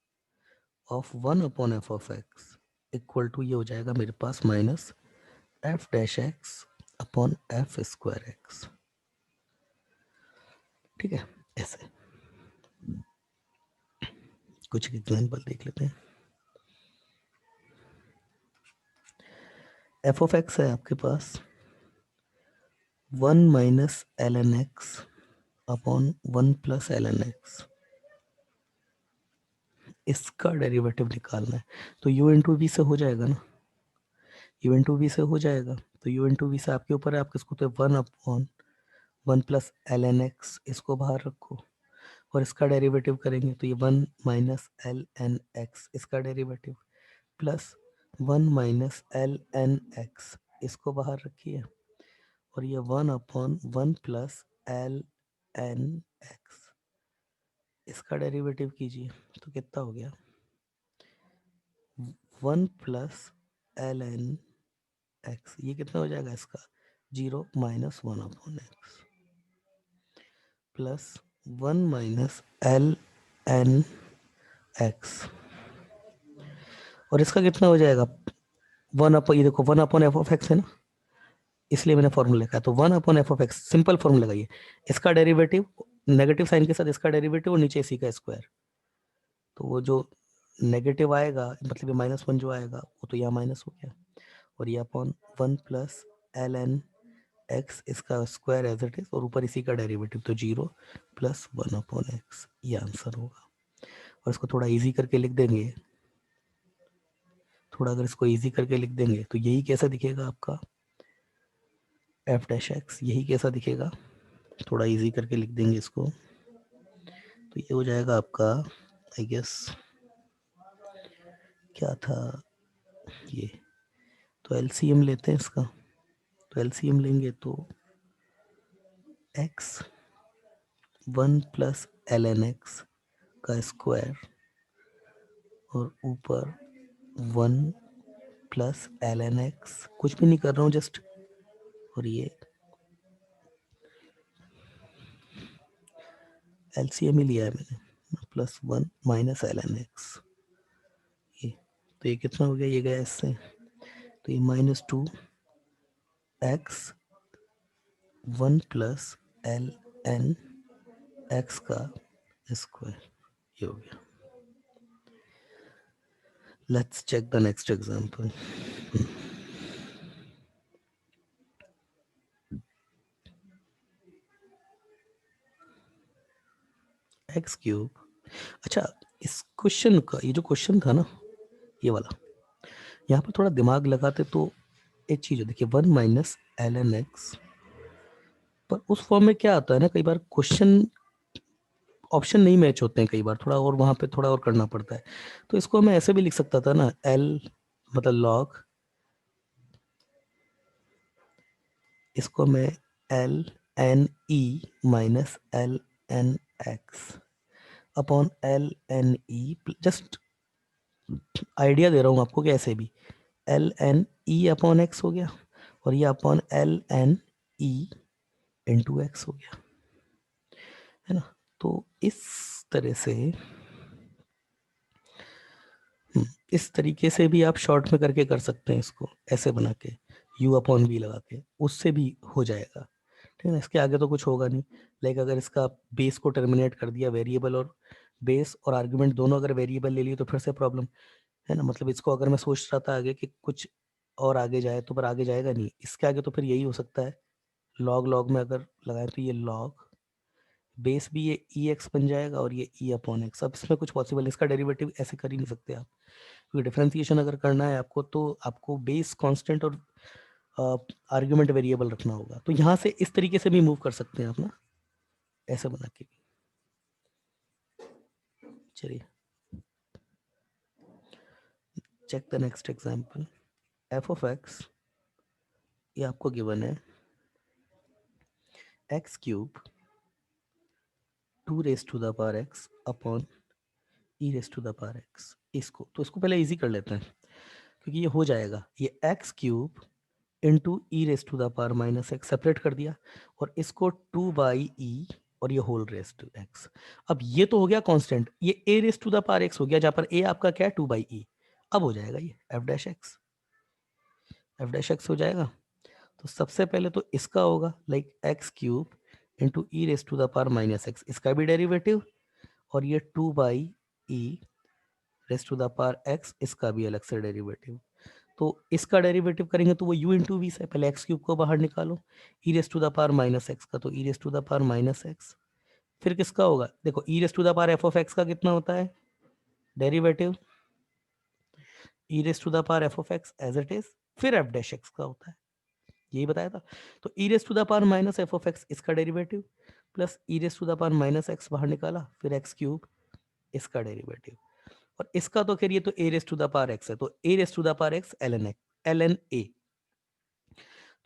of 1/f(x) equal to, ये हो जाएगा मेरे पास -f'(x) अपॉन f²x। ठीक है, ऐसे कुछ एग्जाम्पल देख लेते हैं। f(x) है आपके पास 1 minus ln x upon 1 plus ln x, इसका डेरिवेटिव निकालना है। तो u इंटू वी से हो जाएगा ना, u इंटू वी से हो जाएगा। तो u इंटू वी से आपके ऊपर है, आप किसको, तो 1 अपॉन 1 प्लस ln x, इसको बाहर रखो और इसका डेरिवेटिव करेंगे तो ये 1 माइनस ln x, इसका derivative, plus 1 minus ln x, इसको बाहर रखिए, और ये 1 अपॉन 1 प्लस ln x, इसका डेरिवेटिव कीजिए। तो कितना हो गया? 1 प्लस ln x, ये कितना हो जाएगा इसका? 0 minus 1 upon x, plus 1 minus ln x, और इसका कितना हो जाएगा? 1 अपॉन, ये देखो 1 अपॉन f(x) है ना, इसलिए मैंने फॉर्मूला लिखा है। तो 1 अपॉन f(x) सिंपल फॉर्मूला लगाइए, इसका डेरिवेटिव नेगेटिव साइन के साथ, इसका डेरिवेटिव और नीचे इसी का स्क्वायर। तो वो जो नेगेटिव आएगा, मतलब ये -1 जो आएगा वो तो यहाँ माइनस हो गया, और ये अपॉन 1 प्लस ln x, इसका स्क्वायर एज इट इज, और ऊपर इसी का डेरिवेटिव, तो 0 प्लस 1 अपॉन x, ये आंसर होगा। और इसको थोड़ा इजी करके लिख देंगे, थोड़ा अगर इसको इजी करके लिख देंगे तो यही कैसा दिखेगा आपका f'(x), यही कैसा दिखेगा, थोड़ा इजी करके लिख देंगे इसको, तो ये हो जाएगा आपका, आई गेस क्या था ये, तो एलसीएम लेते हैं इसका। तो एलसीएम लेंगे तो x 1 प्लस ln x का स्क्वायर, और ऊपर 1 प्लस ln x, कुछ भी नहीं कर रहा हूँ जस्ट, और ये एलसीएम ही लिया है मैंने, प्लस 1 माइनस ln x, ये तो ये कितना हो गया? ये गया इससे, तो ये -2 x 1 प्लस ln x का स्क्वायर, ये हो गया। Let's check the next example. X cube, अच्छा इस क्वेश्चन का, ये जो क्वेश्चन था ना ये वाला, यहाँ पर थोड़ा दिमाग लगाते तो एक चीज है, देखिए 1 माइनस ln x, पर उस फॉर्म में क्या आता है ना, कई बार क्वेश्चन ऑप्शन नहीं मैच होते हैं, कई बार थोड़ा और वहां पे थोड़ा और करना पड़ता है। तो इसको मैं ऐसे भी लिख सकता था ना, l मतलब log, इसको मैं l n e minus l n x upon l n e, just idea दे रहा हूँ आपको कि ऐसे भी L N E upon X हो गया, और ये upon L N E into X हो गया, है ना। तो इस तरह से, इस तरीके से भी आप शॉर्ट में करके कर सकते हैं इसको, ऐसे बना के u अपॉन वी लगा के, उससे भी हो जाएगा। ठीक है ना, इसके आगे तो कुछ होगा नहीं। लाइक अगर इसका बेस को टर्मिनेट कर दिया, वेरिएबल और बेस और आर्गुमेंट दोनों अगर वेरिएबल ले लिए तो फिर से प्रॉब्लम, है ना। मतलब इसको अगर मैं सोच रहा था आगे कि कुछ और आगे जाए, तो पर आगे जाएगा नहीं, इसके आगे तो फिर यही हो सकता है, लॉग लॉग में अगर लगाए तो ये लॉग बेस भी ये ई एक्स बन जाएगा, और ये ई अपॉन एक्स। अब इसमें कुछ पॉसिबल, इसका डेरिवेटिव ऐसे कर ही नहीं सकते आप, क्योंकि डिफरेंशिएशन अगर करना है आपको तो आपको बेस कांस्टेंट और आर्ग्यूमेंट वेरिएबल रखना होगा। तो यहाँ से इस तरीके से भी मूव कर सकते हैं आप ना, ऐसे बना के। चलिए check the next example. F of x, ये आपको गिवन है x cube 2 raise to the power x upon e raise to the power x. इसको तो इसको पहले इजी कर लेते हैं, क्योंकि ये हो जाएगा, ये x cube into e raise to the power minus x separate कर दिया, और इसको 2 बाई ई और ये होल रेस टू एक्स। अब ये तो हो गया कांस्टेंट, ये A raise to the power X हो गया, जहां पर ए आपका क्या है 2 बाई ई। अब हो जाएगा ये एफ डैश एक्स हो जाएगा। तो सबसे पहले तो इसका होगा like x cube into e raise to the power minus x, इसका भी डेरिवेटिव, और ये 2 by e raise to the power x, इसका भी अलग से डेरिवेटिव। तो इसका डेरिवेटिव करेंगे तो वो u इंटू वी से, पहले एक्स क्यूब को बाहर निकालो, E raise to the power minus X का, तो E raise to the power minus X. फिर किसका होगा, देखो E raise to the power F of x का कितना होता है derivative, E raise to the power F of x as it is, फिर एफ डैश एक्स का होता है, यही बताया था। तो E raise to the power minus F of x इसका derivative, plus E raise to the power minus x बाहर निकाला, फिर एक्स क्यूब इसका डेरिवेटिव, और इसका तो खैर ये तो A raise to the power X है, तो A raise to the power X L N A,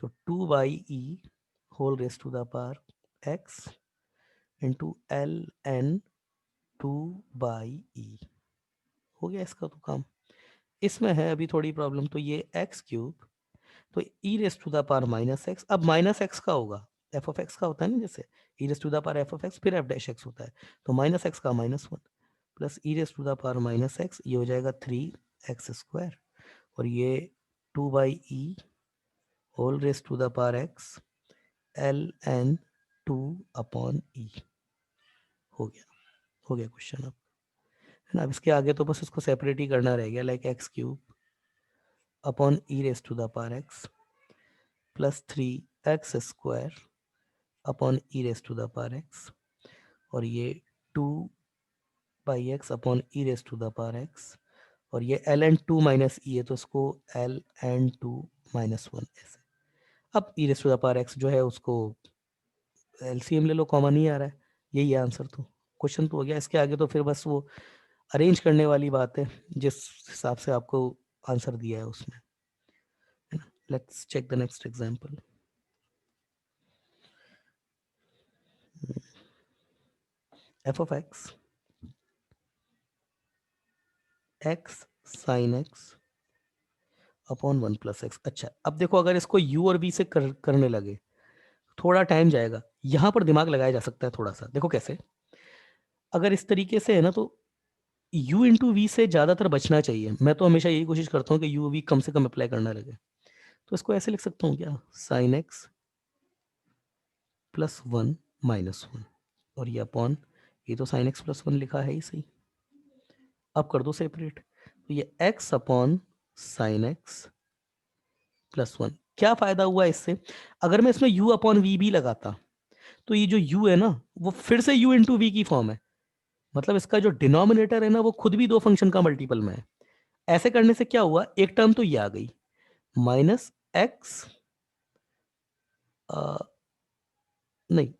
तो 2 by E whole raise to the power x into L N 2 by E. हो गया इसका तो काम। इसमें है अभी थोड़ी प्रॉब्लम, तो ये एक्स क्यूब, तो E raise to the power minus X, अब माइनस एक्स का होगा, एफ ऑफ एक्स का होता है ना, जैसे E raise to the power F of X फिर एफ डैश एक्स होता है, तो माइनस एक्स का -1 plus E raise to the power minus X, ये हो जाएगा 3x², और ये 2 by E whole raise to the power X L N 2 upon E. हो गया क्वेश्चन। अब है ना, अब इसके आगे तो बस इसको सेपरेट ही करना रह गया, like x cube upon e raise to the power x plus 3x² upon e raise to the power x, और ये 2 by x upon e raise to the power x, और ये एल एन 2 माइनस ई है, तो इसको एल एन 2 -1 ऐसे। अब E raise to the power X जो है उसको एलसीएम ले लो, कॉमन ही आ रहा है, यही है आंसर। तो क्वेश्चन तो हो गया, इसके आगे तो फिर बस वो अरेंज करने वाली बात है, जिस हिसाब से आपको आंसर दिया है उसमें, है ना। Let's check the next example. F of x x sine x upon 1 plus x. अच्छा, अब देखो अगर इसको u और v से करने लगे, थोड़ा टाइम जाएगा, यहां पर दिमाग लगाया जा सकता है थोड़ा सा। देखो कैसे, अगर इस तरीके से है ना, तो u इंटू वी से ज्यादातर बचना चाहिए। मैं तो हमेशा यही कोशिश करता हूँ कि u v कम से कम अप्लाई करना लगे। तो इसको ऐसे लिख सकता हूँ क्या, साइन एक्स प्लस 1 -1, और ये अपॉन, ये तो साइन एक्स प्लस 1 लिखा है ही सही, अब कर दो सेपरेट, तो ये x upon sine x plus 1। क्या फायदा हुआ इससे, अगर मैं इसमें u अपॉन वी भी लगाता, तो ये जो u है ना, वो फिर से u इंटू वी की फॉर्म है, मतलब इसका जो डिनोमिनेटर है ना, वो खुद भी दो फंक्शन का मल्टीपल में है। ऐसे करने से क्या हुआ, एक टर्म तो ये आ गई माइनस एक्स, नहीं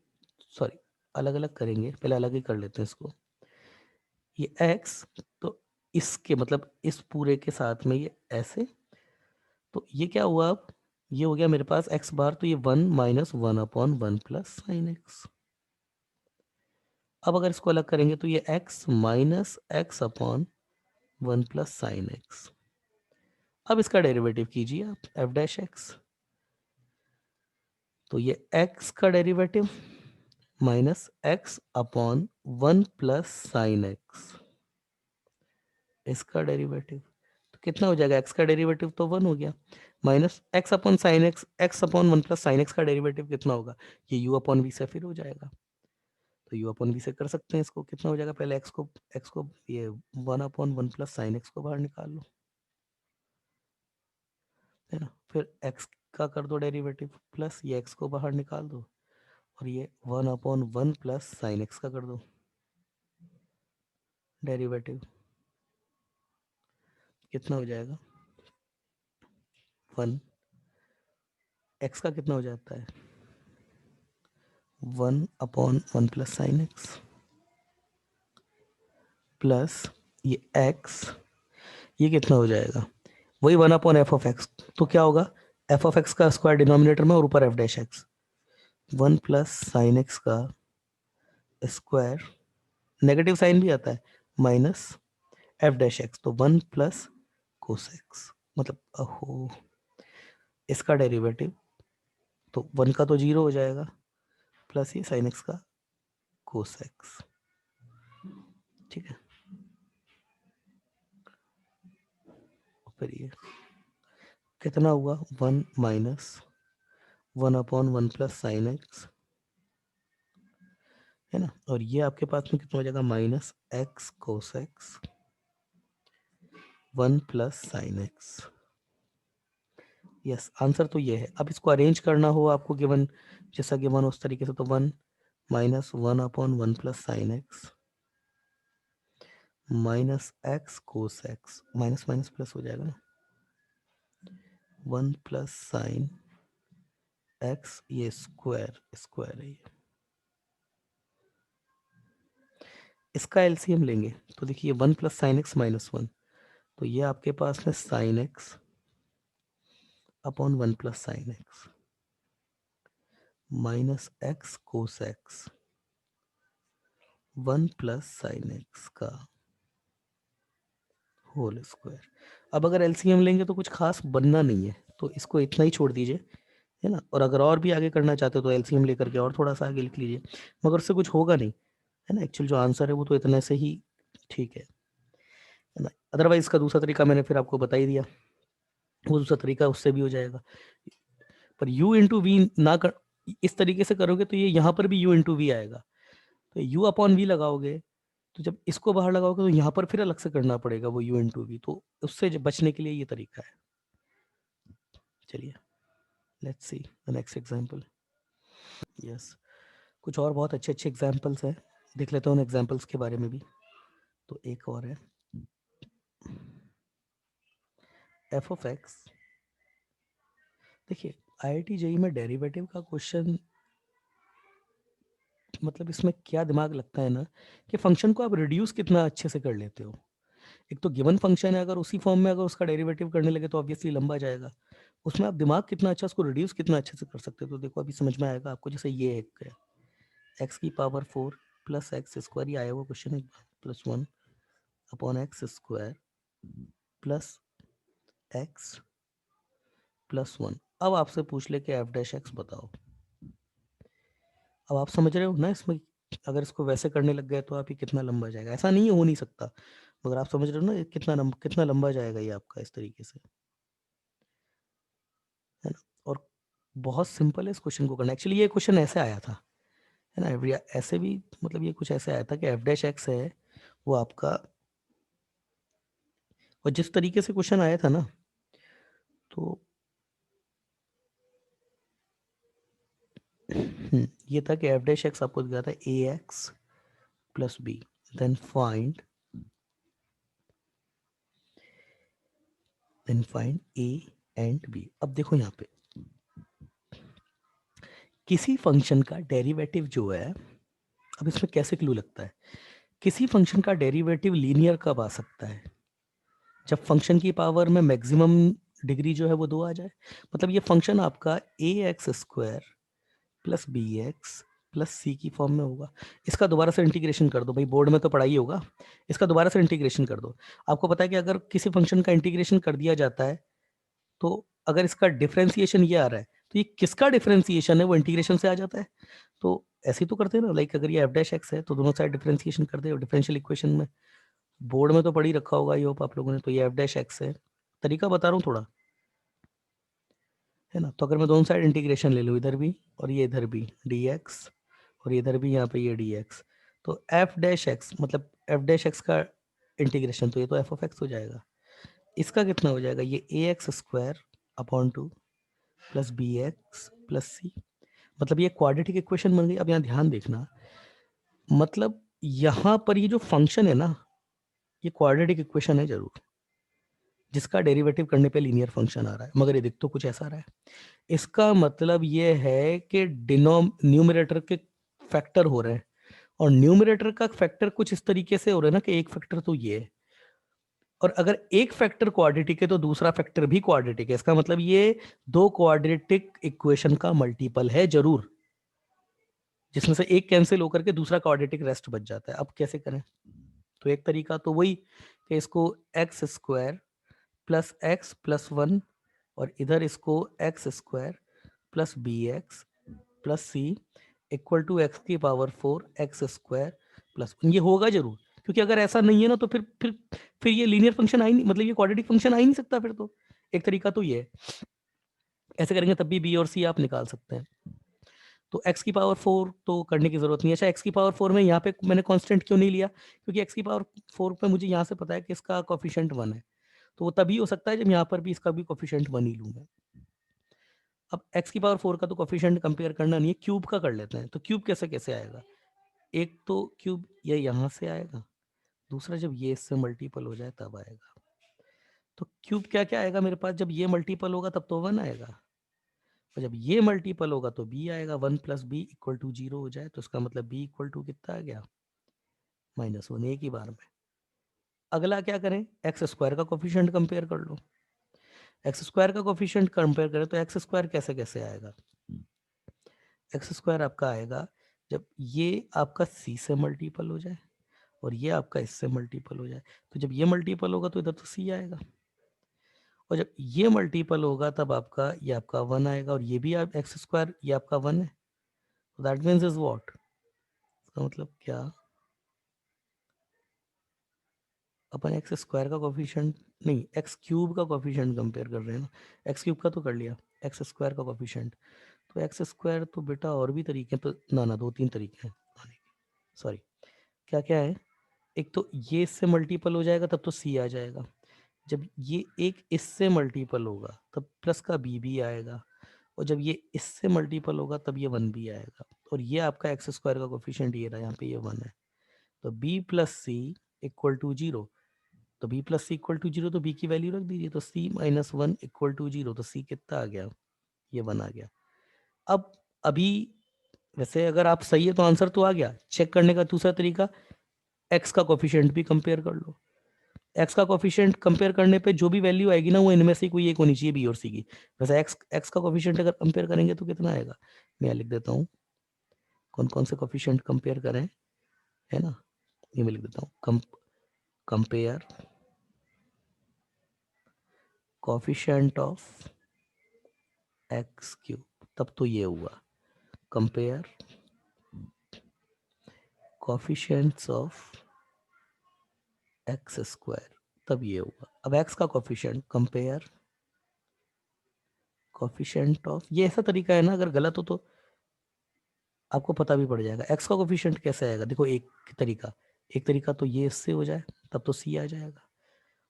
सॉरी, अलग अलग करेंगे, पहले अलग ही कर लेते हैं इसको। ये x, तो इसके मतलब इस पूरे के साथ में ये ऐसे, तो ये क्या हुआ, अब ये हो गया मेरे पास x बार, तो ये 1 -1 अपॉन 1 प्लस साइन एक्स। अब अगर इसको अलग करेंगे तो ये x minus x upon 1 plus sine x. अब इसका डेरिवेटिव कीजिए आप, एफ डैश एक्स, तो ये x का derivative minus x upon 1 plus sign x, इसका डेरिवेटिव, तो कितना हो जाएगा, x का डेरिवेटिव तो 1 हो गया, minus x upon sine x, x upon 1 plus sign x का डेरिवेटिव कितना होगा, ये u अपॉन वी से फिर हो जाएगा। तो u अपॉन वी से कर सकते हैं इसको, कितना हो जाएगा, पहले x को ये 1 अपॉन 1 प्लस साइन एक्स को बाहर निकाल लो, है ना, फिर x का कर दो डेरिवेटिव, प्लस ये x को बाहर निकाल दो, और ये 1 अपॉन 1 प्लस साइन एक्स का कर दो डेरिवेटिव, कितना हो जाएगा 1, x का कितना हो जाता है 1/1 प्लस साइन एक्स प्लस ये x, ये कितना हो जाएगा वही 1/f(x). तो क्या होगा f(x) का स्क्वायर डिनोमिनेटर में और ऊपर f dash x, 1 plus sign x का स्क्वायर, नेगेटिव साइन भी आता है, माइनस f डैश एक्स, तो 1 प्लस कोस एक्स, मतलब अहो इसका डेरिवेटिव तो 1 का तो 0 हो जाएगा प्लस ये साइन एक्स का कोस एक्स। ठीक है, फिर ये कितना हुआ 1 माइनस 1/1 प्लस साइन एक्स, है ना, और ये आपके पास में कितना हो जाएगा minus x cos x 1 plus sine x. Yes, answer तो ये है। अब इसको अरेंज करना हो आपको गिवन, जैसा गिवन उस तरीके से, तो 1 minus 1/1 plus sine x minus x cos x, minus minus plus हो जाएगा ना, 1 प्लस साइन एक्स, ये स्क्वायर स्क्वायर है ये, इसका एलसीएम लेंगे तो देखिए 1 प्लस साइन एक्स माइनस 1, तो ये आपके पास में sign x upon 1 plus sine x minus x cos x 1 plus sign x का होल स्क्वायर। अब अगर एलसीएम लेंगे तो कुछ खास बनना नहीं है, तो इसको इतना ही छोड़ दीजिए, है ना, और अगर और भी आगे करना चाहते हो तो एलसीएम लेकर के और थोड़ा सा आगे लिख लीजिए, मगर उससे कुछ होगा नहीं, है ना, एक्चुअल जो आंसर है वो तो इतने से ही ठीक है ना। अदरवाइज इसका दूसरा तरीका मैंने फिर आपको बता ही दिया, वो दूसरा तरीका उससे भी हो जाएगा, पर u इंटू वी ना कर, इस तरीके से करोगे तो ये यहाँ पर भी u इंटू वी आएगा, तो u अपॉन वी लगाओगे, तो जब इसको बाहर लगाओगे तो यहाँ पर फिर अलग से करना पड़ेगा वो u इंटू वी, तो उससे बचने के लिए ये तरीका है। चलिए let's see the next example. Yes, कुछ और बहुत अच्छे अच्छे एग्जांपल्स हैं, देख लेते हैं उन एग्जांपल्स के बारे में भी। तो एक और है एफ ऑफ एक्स। देखिए IIT जेई में डेरिवेटिव का क्वेश्चन, मतलब इसमें क्या दिमाग लगता है ना, कि फंक्शन को आप रिड्यूस कितना अच्छे से कर लेते हो। एक तो गिवन फंक्शन है, अगर उसी फॉर्म में अगर उसका डेरिवेटिव करने लगे तो ऑब्वियसली लंबा जाएगा, उसमें आप दिमाग कितना अच्छा उसको रिड्यूस कितना अच्छे से कर सकते हो। तो देखो अभी समझ में आएगा आपको, जैसे ये एक है एक्स की पावर 4 प्लस एक्स स्क्वायर, ये आया हुआ क्वेश्चन है, plus 1 upon x square plus x plus 1। अब आपसे पूछ ले कि एफ डैश एक्स बताओ। अब आप समझ रहे हो ना इसमें, अगर इसको वैसे करने लग गए तो आप ये कितना लंबा जाएगा, ऐसा नहीं है, हो नहीं सकता, मगर आप समझ रहे हो ना ये कितना लंबा जाएगा ये आपका इस तरीके से, है ना। और बहुत सिंपल है इस क्वेश्चन को करना। एक्चुअली ये क्वेश्चन ऐसे आया था, है ना, ऐसे भी, मतलब ये कुछ ऐसे आया था कि एफ डैश एक्स है वो आपका, और जिस तरीके से क्वेश्चन आया था ना, तो ये था कि एफ डैश एक्स आपको दिया था A X plus B, then find A and B. अब देखो यहाँ पे किसी फंक्शन का डेरिवेटिव जो है, अब इसमें कैसे क्लू लगता है, किसी फंक्शन का डेरिवेटिव लीनियर कब आ सकता है, जब फंक्शन की पावर में मैक्सिमम डिग्री जो है वो 2 आ जाए। मतलब ये फंक्शन आपका A X square plus B x plus C की फॉर्म में होगा। इसका दोबारा से इंटीग्रेशन कर दो भाई, बोर्ड में तो पढ़ाई होगा, इसका दोबारा से इंटीग्रेशन कर दो। आपको पता है कि अगर किसी फंक्शन का इंटीग्रेशन कर दिया जाता है, तो अगर इसका डिफरेंशिएशन ये आ रहा है, तो ये किसका डिफरेंशिएशन है वो इंटीग्रेशन से आ जाता है। तो ऐसे ही तो करते हैं ना, लाइक अगर ये एफ डैश एक्स है तो दोनों साइड डिफरेंशिएशन कर दे डिफरेंशियल इक्वेशन में, बोर्ड में तो पढ़ ही रखा होगा, ये होप आप लोगों ने। तो ये एफ डैश एक्स है, तरीका बता रहा हूँ थोड़ा, है ना। तो अगर मैं दोनों साइड इंटीग्रेशन ले लूँ, इधर भी और ये इधर भी डी एक्स, और इधर भी यहाँ पे ये डी एक्स, तो एफ डैश एक्स मतलब एफ डैश एक्स का इंटीग्रेशन, तो ये तो एफ ऑफ एक्स हो जाएगा। इसका कितना हो जाएगा, ये A X square upon 2 plus B x plus C, मतलब ये क्वाड्रेटिक इक्वेशन बन गई। अब यहाँ ध्यान देखना, मतलब यहाँ पर ये जो फंक्शन है ना, ये क्वाड्रेटिक इक्वेशन है जरूर, जिसका डेरिवेटिव करने पे लीनियर फंक्शन आ रहा है, मगर ये दिख तो कुछ ऐसा रहा है। इसका मतलब ये है कि न्यूमरेटर के फैक्टर हो रहे हैं, और न्यूमरेटर का फैक्टर कुछ इस तरीके से हो रहा है ना कि एक फैक्टर तो ये है, और अगर एक फैक्टर क्वाड्रेटिक है तो दूसरा फैक्टर भी क्वाड्रेटिक है। इसका मतलब ये दो क्वाड्रेटिक इक्वेशन का मल्टीपल है जरूर, जिसमें से एक कैंसिल होकर के दूसरा क्वाड्रेटिक रेस्ट बच जाता है। अब कैसे करें? तो एक तरीका तो वही कि इसको x square plus x plus one, और इधर इसको x square plus B x plus c equal to x की पावर 4 एक्स स्क्वायर प्लस, ये होगा जरूर, क्योंकि अगर ऐसा नहीं है ना तो फिर ये लीनियर फंक्शन आ ही नहीं, मतलब ये क्वाड्रेटिक फंक्शन आ ही नहीं सकता फिर तो। एक तरीका तो ये है, ऐसे करेंगे तब भी बी और सी आप निकाल सकते हैं। तो x की पावर 4 तो करने की जरूरत नहीं है। अच्छा, x की पावर 4 में यहाँ पे मैंने कांस्टेंट क्यों नहीं लिया? क्योंकि x की पावर 4 पे मुझे यहाँ से पता है कि इसका कोफिशिएंट 1 है, तो वो तभी हो सकता है जब यहाँ पर भी इसका भी कोफिशिएंट 1 ही लूँ मैं। अब x की पावर 4 का तो कोफिशिएंट कंपेयर करना नहीं है, क्यूब का कर लेते हैं। तो क्यूब कैसे कैसे आएगा? एक तो क्यूब ये यहाँ से आएगा, दूसरा जब ये इससे मल्टीपल हो जाए तब आएगा। तो क्यूब क्या क्या आएगा मेरे पास? जब ये मल्टीपल होगा तब तो 1 आएगा, और जब ये मल्टीपल होगा तो b आएगा। 1 प्लस बी इक्वल टू 0 हो जाए तो इसका मतलब b इक्वल टू कितना आ गया? -1, एक ही बार में। अगला क्या करें? एक्स स्क्वायर का कोफिशिएंट कंपेयर कर लो। एक्स स्क्वायर का कोफिशिएंट कंपेयर करें तो एक्स स्क्वायर कैसे कैसे आएगा? एक्स स्क्वायर आपका आएगा जब ये आपका c से मल्टीपल हो जाए और ये आपका इससे मल्टीपल हो जाए। तो जब ये मल्टीपल होगा तो इधर तो c आएगा, और जब ये मल्टीपल होगा तब आपका ये आपका 1 आएगा, और ये भी आप एक्स स्क्वायर ये आपका 1 है। That means is what? इसका मतलब क्या? अपन एक्स स्क्वायर का कोफिशिएंट नहीं, एक्स क्यूब का कोफिशिएंट कंपेयर कर रहे हैं ना। एक्स क्यूब का तो कर लिया, एक्स स्क्वायर का कोफिशिएंट। तो एक्स स्क्वायर तो बेटा और भी तरीके हैं, तो ना दो तीन तरीके हैं आने के। सॉरी, क्या क्या है? एक तो ये इससे मल्टीपल हो जाएगा तब तो सी आ जाएगा, जब ये एक इससे मल्टीपल होगा तब प्लस का बी भी आएगा, और जब ये इससे मल्टीपल होगा तब ये 1 भी आएगा, और ये आपका एक्स स्क्वायर का कोफिशिएंट ये रहा, यहाँ पे ये 1 है। तो b plus c equal to 0, तो b plus c equal to 0, तो b की वैल्यू रख दीजिए। तो c माइनस 1 इक्वल टू 0, तो c कितना आ गया? ये 1 आ गया। अब अभी वैसे अगर आप सही है तो आंसर तो आ गया। चेक करने का दूसरा तरीका, x का कोफिशिएंट भी कंपेयर कर लो। x का कोफिशिएंट कंपेयर करने पे जो भी वैल्यू आएगी ना वो इनमें से कोई एक होनी चाहिए, b और c की। वैसे x का कोफिशिएंट अगर कंपेयर करेंगे तो कितना आएगा? मैं लिख देता हूँ कौन कौन से कोफिशिएंट कंपेयर करें, है ना। ये मैं लिख देता हूँ, compare coefficient of x cube, तब तो ये हुआ compare coefficients of x square, तब ये हुआ। अब एक्स का कोफिशिएंट कंपेयर कोफिशिएंट ऑफ, ये ऐसा तरीका है ना, अगर गलत हो तो आपको पता भी पड़ जाएगा। एक्स का कोफिशिएंट कैसे आएगा? देखो, एक तरीका तो ये इससे हो जाए तब तो सी आ जाएगा,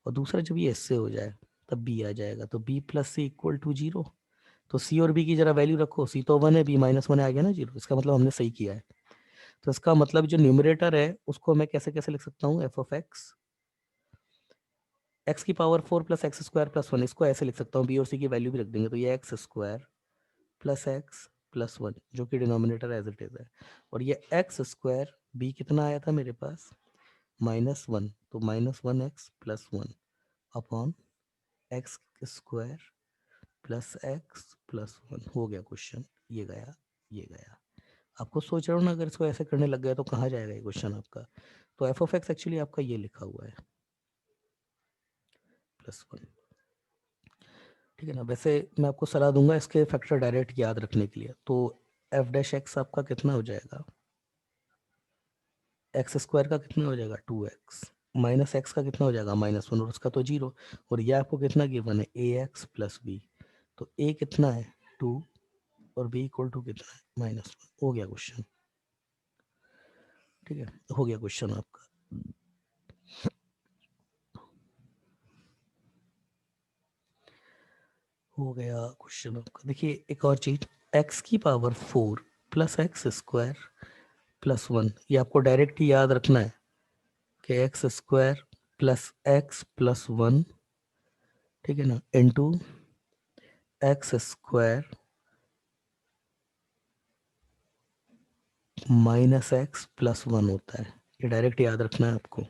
और दूसरा जब ये इससे हो जाए तब बी आ जाएगा। तो b plus c equal to 0, तो सी और बी की जरा वैल्यू रखो। सी तो 1 है, बी माइनस 1 आ गया ना 0, इसका मतलब हमने सही किया है। तो इसका मतलब जो न्यूमरेटर है उसको मैं कैसे कैसे लिख सकता हूँ? एफ ऑफ एक्स, एक्स की power 4 plus x square plus 1, इसको ऐसे लिख सकता हूँ। बी और सी की वैल्यू भी रख देंगे, तो ये x square plus x plus 1, जो कि डिनोमिनेटर एज इट इज है, और ये एक्स स्क्वायर, बी कितना आया था मेरे पास? -1, तो -1x plus 1 upon x square plus x plus 1। हो गया क्वेश्चन, ये गया ये गया। आपको सोच रहा हूँ ना, अगर इसको ऐसे करने लग गया तो कहाँ जाएगा ये क्वेश्चन आपका? तो एफ ऑफ एक्स एक्चुअली आपका ये लिखा हुआ है +1, ठीक है ना। वैसे मैं आपको सलाह दूंगा इसके फैक्टर डायरेक्ट याद रखने के लिए। तो एफ डैश एक्स आपका कितना हो जाएगा? एक्स स्क्वायर का कितना हो जाएगा? 2x, माइनस एक्स का कितना हो जाएगा? -1, और उसका तो 0, और ये आपको कितना गिवन है? ए एक्स प्लस बी, तो ए कितना है? 2, और बी इक्वल टू कितना है? -1। हो गया क्वेश्चन, ठीक है, हो गया क्वेश्चन आपका। हो गया क्वेश्चन आपका। देखिए एक और चीज, एक्स की power 4 plus x square plus 1, ये आपको डायरेक्ट ही याद रखना है कि x square plus x plus 1 ठीक है ना, into X square minus x plus one होता है। ये डायरेक्ट याद रखना है आपको, है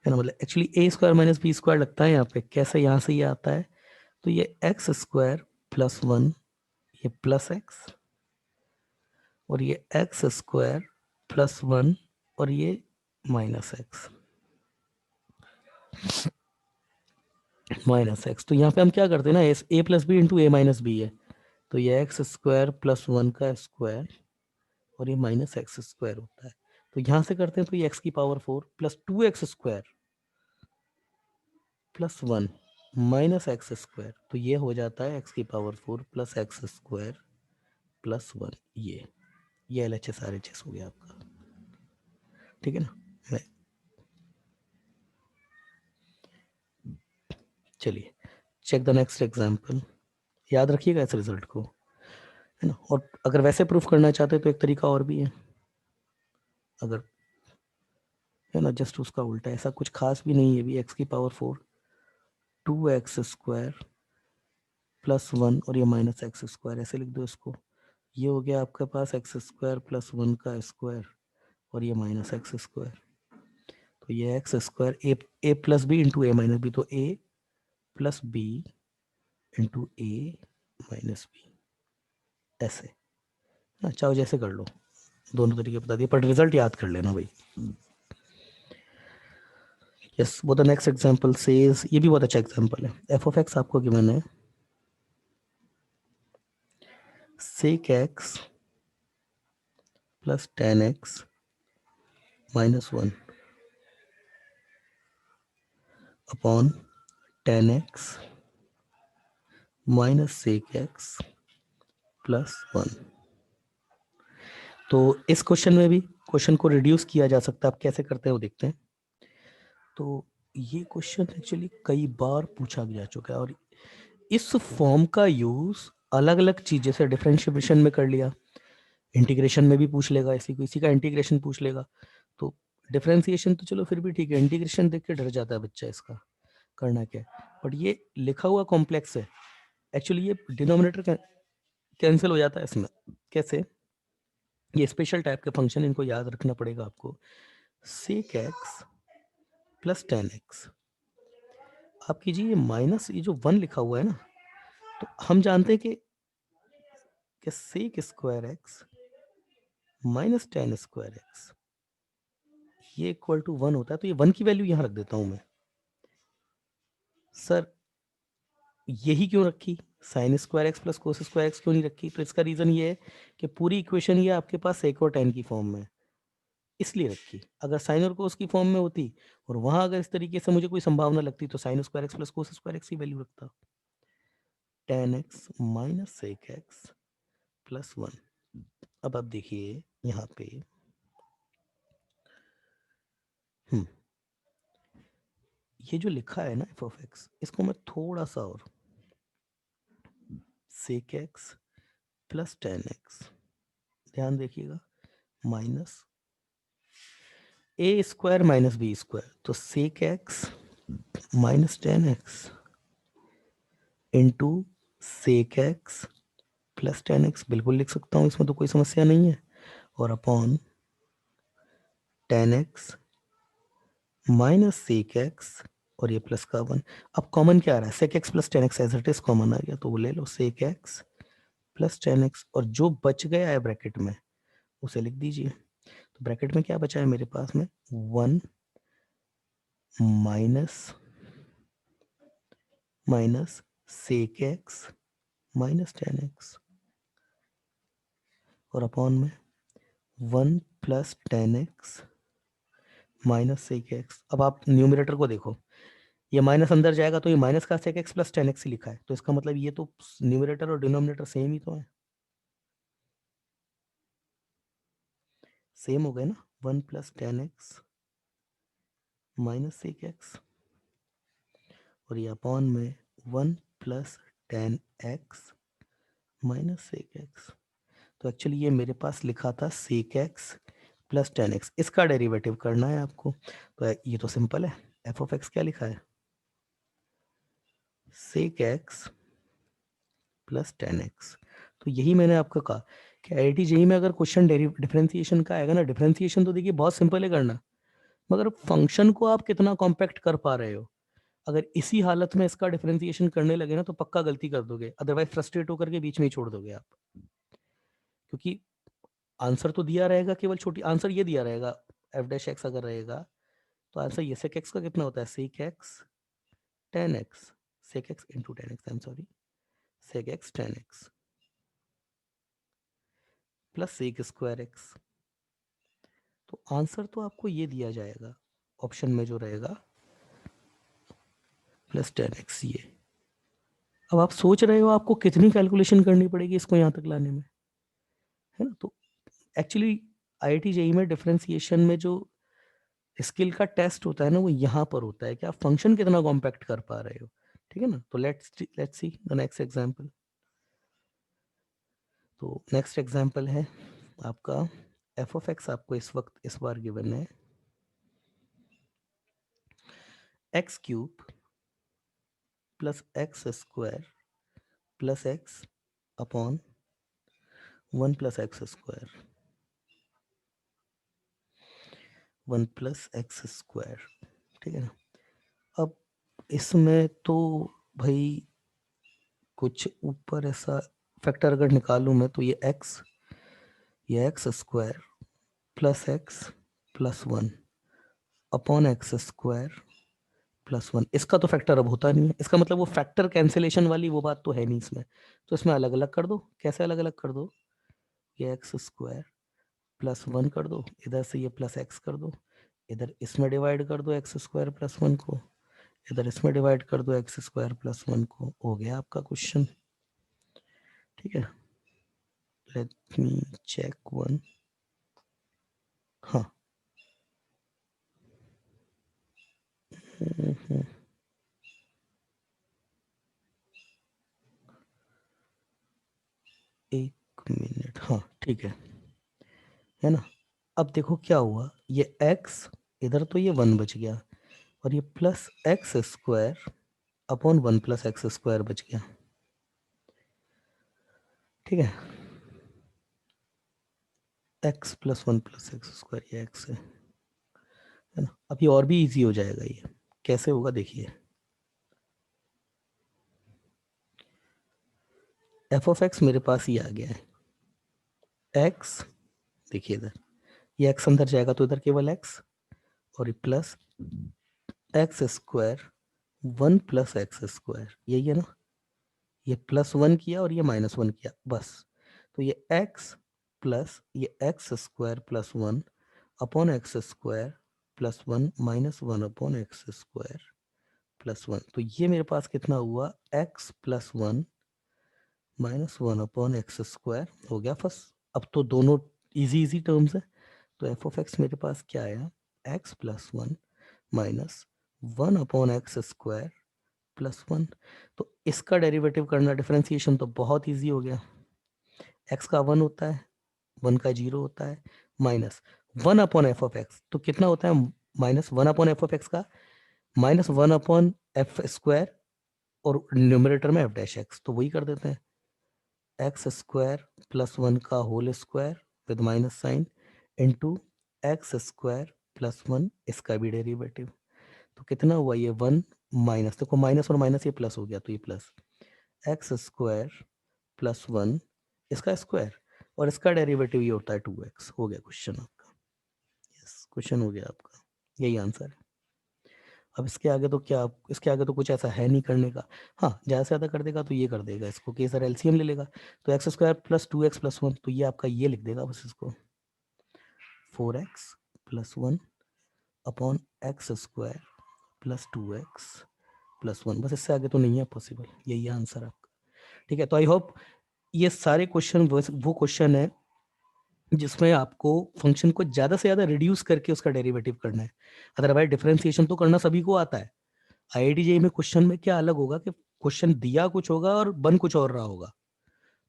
ना। मतलब एक्चुअली ए स्क्वायर माइनस बी स्क्वायर लगता है यहाँ पे, कैसे यहाँ से ये आता है, तो ये एक्स स्क्वायर प्लस वन, ये प्लस एक्स, और ये एक्स स्क्वायर प्लस वन, और ये माइनस एक्स, माइनस एक्स। तो यहाँ पे हम क्या करते हैं ना, ए plus b into a minus B है, तो ये एक्स स्क्वायर प्लस वन का स्क्वायर और ये माइनस एक्स स्क्वायर होता है। तो यहाँ से करते हैं तो ये एक्स की power four plus two x square plus one minus X square, तो ये हो जाता है एक्स की power four plus x square plus one. ये L H S R H S हो गया आपका, ठीक है ना। मैं चलिए चेक द नेक्स्ट एग्जाम्पल, याद रखिएगा इस रिजल्ट को, है ना। और अगर वैसे प्रूफ करना चाहते हैं तो एक तरीका और भी है, अगर, है ना, जस्ट उसका उल्टा, ऐसा कुछ खास भी नहीं है भी, एक्स की power four to x square plus one और ये माइनस एक्स स्क्वायर, ऐसे लिख दो इसको। ये हो गया आपके पास एक्स स्क्वायर प्लस वन का स्क्वायर और ये माइनस एक्स स्क्वायर, तो ये x square A plus b into a minus b, तो ए plus b into a minus B, ऐसे ना, चाहो जैसे कर लो, दोनों तरीके बता दिए, पर रिजल्ट याद कर लेना भाई। यस, वो द नेक्स्ट एग्जांपल सेज, ये भी बहुत अच्छा एग्जांपल है। एफ ऑफ एक्स आपको गिवन है sec x plus tan x minus one upon tan x minus sec x plus one. तो इस क्वेश्चन में भी क्वेश्चन को रिड्यूस किया जा सकता है, आप कैसे करते हैं वो देखते हैं। तो ये क्वेश्चन एक्चुअली कई बार पूछा जा चुका है, और इस फॉर्म का यूज अलग अलग चीजें से डिफरेंशिएशन में कर लिया, इंटीग्रेशन में भी पूछ लेगा, इसी का इंटीग्रेशन पूछ लेगा। तो डिफरेंशिएशन तो चलो फिर भी ठीक है, इंटीग्रेशन देख के डर जाता है बच्चा, इसका करना क्या है। बट ये लिखा हुआ कॉम्प्लेक्स है, एक्चुअली ये डिनोमिनेटर कैंसिल हो जाता है इसमें, कैसे, ये स्पेशल टाइप के फंक्शन, इनको याद रखना पड़ेगा आपको। Sec x plus tan x, आप कीजिए ये माइनस, ये जो वन लिखा हुआ है ना, तो हम जानते हैं कि sec square x minus tan square x ये इक्वल टू वन होता है, तो ये वन की वैल्यू यहां रख देता हूं मैं। सर यही क्यों रखी, sign square x plus cos square x क्यों नहीं रखी, तो इसका रीजन ये है कि पूरी इक्वेशन ये आपके पास सेक और टेन की फॉर्म में है, इसलिए रखी। अगर साइन और कोस की फॉर्म में होती और वहां अगर इस तरीके से मुझे कोई संभावना लगती, तो sine square x plus cos square x की वैल्यू रखता, tan x minus sec x plus one. अब आप देखिए यहाँ पे, हम्म, ये जो लिखा है ना एफ ऑफ एक्स, इसको मैं थोड़ा सा और, sec x plus tan x, ध्यान देखिएगा, minus a square minus b square, तो sec x minus tan x into sec x plus tan x, बिल्कुल लिख सकता हूँ, इसमें तो कोई समस्या नहीं है, और upon tan x minus sec x और ये प्लस का वन। अब कॉमन क्या आ रहा है, sec x plus tan X as it is common आ गया, तो वो ले लो, sec x plus tan x, और जो बच गया है ब्रैकेट में उसे लिख दीजिए। तो ब्रैकेट में क्या बचा है मेरे पास में, one minus minus sec x minus tan x और अपॉन में one plus tan x minus sec x. अब आप न्यूमरेटर को देखो, ये माइनस अंदर जाएगा तो ये माइनस का sec x plus tan X ही लिखा है, तो इसका मतलब ये तो न्यूमरेटर और डिनोमिनेटर सेम ही तो है, सेम हो गए ना, one plus tan x minus sec x और ये अपॉन में one plus tan x minus sec x. तो एक्चुअली ये मेरे पास लिखा था sec x plus tan x, इसका डेरिवेटिव करना है आपको। तो ये तो सिंपल है, एफ ऑफ एक्स क्या लिखा है, sec x प्लस 10x। तो यही मैंने आपको कहा कि IIT जेईई में अगर क्वेश्चन डिफरेंशिएशन का आएगा ना, डिफरेंशिएशन तो देखिए बहुत सिंपल है करना, मगर फंक्शन को आप कितना कॉम्पैक्ट कर पा रहे हो। अगर इसी हालत में इसका डिफरेंशिएशन करने लगे ना तो पक्का गलती कर दोगे, अदरवाइज फ्रस्ट्रेट होकर के बीच में ही छोड़ दोगे आप, क्योंकि आंसर तो दिया रहेगा, केवल छोटी आंसर ये दिया रहेगा एफ डैश एक्स अगर रहेगा तो आंसर ये सेक एक्स का कितना होता है, sec x 10x, sec x into 10x, I am sorry, sec x 10x plus sec square x. तो आंसर तो आपको ये दिया जाएगा ऑप्शन में जो रहेगा प्लस 10x ये। अब आप सोच रहे हो आपको कितनी कैलकुलेशन करनी पड़ेगी इसको यहाँ तक लाने में, है ना। तो एक्चुअली IIT जेईई में डिफरेंशिएशन में जो स्किल का टेस्ट होता है ना वो यहाँ पर होता है कि आप फंक्शन कितना कॉम्पैक्ट कर पा रहे हो, ठीक है ना। तो let's see the next example. तो नेक्स्ट एग्जांपल है आपका एफ ऑफ एक्स, आपको इस वक्त इस बार गिवन है x cube plus x square plus x upon 1 plus x square, 1 plus x square, ठीक है ना। अब इसमें तो भाई कुछ ऊपर ऐसा फैक्टर अगर निकालूं मैं तो ये x square plus one upon x square plus one, इसका तो फैक्टर अब होता नहीं है, इसका मतलब वो फैक्टर कैंसिलेशन वाली वो बात तो है नहीं इसमें। तो इसमें अलग अलग कर दो, कैसे अलग अलग कर दो, ये एक्स स्क्वायर प्लस वन कर दो, इधर से ये प्लस एक्स कर दो, इधर इसमें डिवाइड कर दो एक्स स्क्वायर प्लस वन को, इधर इसमें डिवाइड कर दो एक्स स्क्वायर प्लस वन को, हो गया आपका क्वेश्चन, ठीक है। लेट मी चेक वन, हाँ एक मिनट, हाँ ठीक है ना। अब देखो क्या हुआ, ये x इधर तो ये वन बच गया और ये plus x square upon 1 plus x square बच गया, ठीक है। x plus 1 plus x square ये x है ना। अब ये और भी इजी हो जाएगा, ये कैसे होगा देखिए, एफ ऑफ एक्स मेरे पास ये आ गया है x, देखिए इधर ये x अंदर जाएगा तो इधर केवल x, और ये plus x square 1 plus x square, यही है ना। ये प्लस वन किया और ये माइनस वन किया बस। तो ये x प्लस ये x square plus one upon x square plus one minus one upon x square plus one, तो ये मेरे पास कितना हुआ, x plus one minus one upon x square हो गया फर्स्ट। अब तो दोनों इजी इजी टर्म्स है, तो एफ ऑफ एक्स मेरे पास क्या आया, x plus one minus one upon x square plus one. तो इसका डेरिवेटिव करना, डिफरेंशिएशन तो बहुत इजी हो गया, x का वन होता है, वन का जीरो होता है, minus one upon F of x, तो कितना होता है minus one upon F of x का, minus one upon F square और न्यूमरेटर में एफ डैश एक्स, तो वही कर देते हैं, एक्स स्क्वायर प्लस वन का whole square with minus sign into X square plus one, इसका भी डेरिवेटिव, तो कितना हुआ ये वन माइनस, देखो माइनस और माइनस ये प्लस हो गया, तो ये plus x square plus one इसका स्क्वायर और इसका डेरिवेटिव ये होता है 2x, हो गया क्वेश्चन आपका, यस क्वेश्चन हो गया आपका, यही आंसर है। अब इसके आगे तो क्या, इसके आगे तो कुछ ऐसा है नहीं करने का, हाँ ज़्यादा से ज़्यादा कर देगा तो ये कर देगा इसको कि सर एलसीएम ले लेगा, तो x square plus 2x plus one, तो ये आपका ये लिख देगा बस इसको, 4x plus one upon x square plus 2x plus one, बस इससे आगे तो नहीं है पॉसिबल, यही है आंसर आपका, ठीक है। तो आई होप ये सारे क्वेश्चन वो क्वेश्चन है जिसमें आपको फंक्शन को ज़्यादा से ज़्यादा रिड्यूस करके उसका डेरिवेटिव करना है, अदरवाइज डिफरेंशिएशन तो करना सभी को आता है। आईआईटी जेईई में क्वेश्चन में क्या अलग होगा कि क्वेश्चन दिया कुछ होगा और बन कुछ और रहा होगा,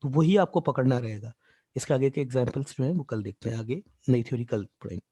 तो वही आपको पकड़ना रहेगा। इसके आगे के एग्जाम्पल्स जो है वो कल देखते हैं, आगे नई थ्योरी कल पढ़ेंगे।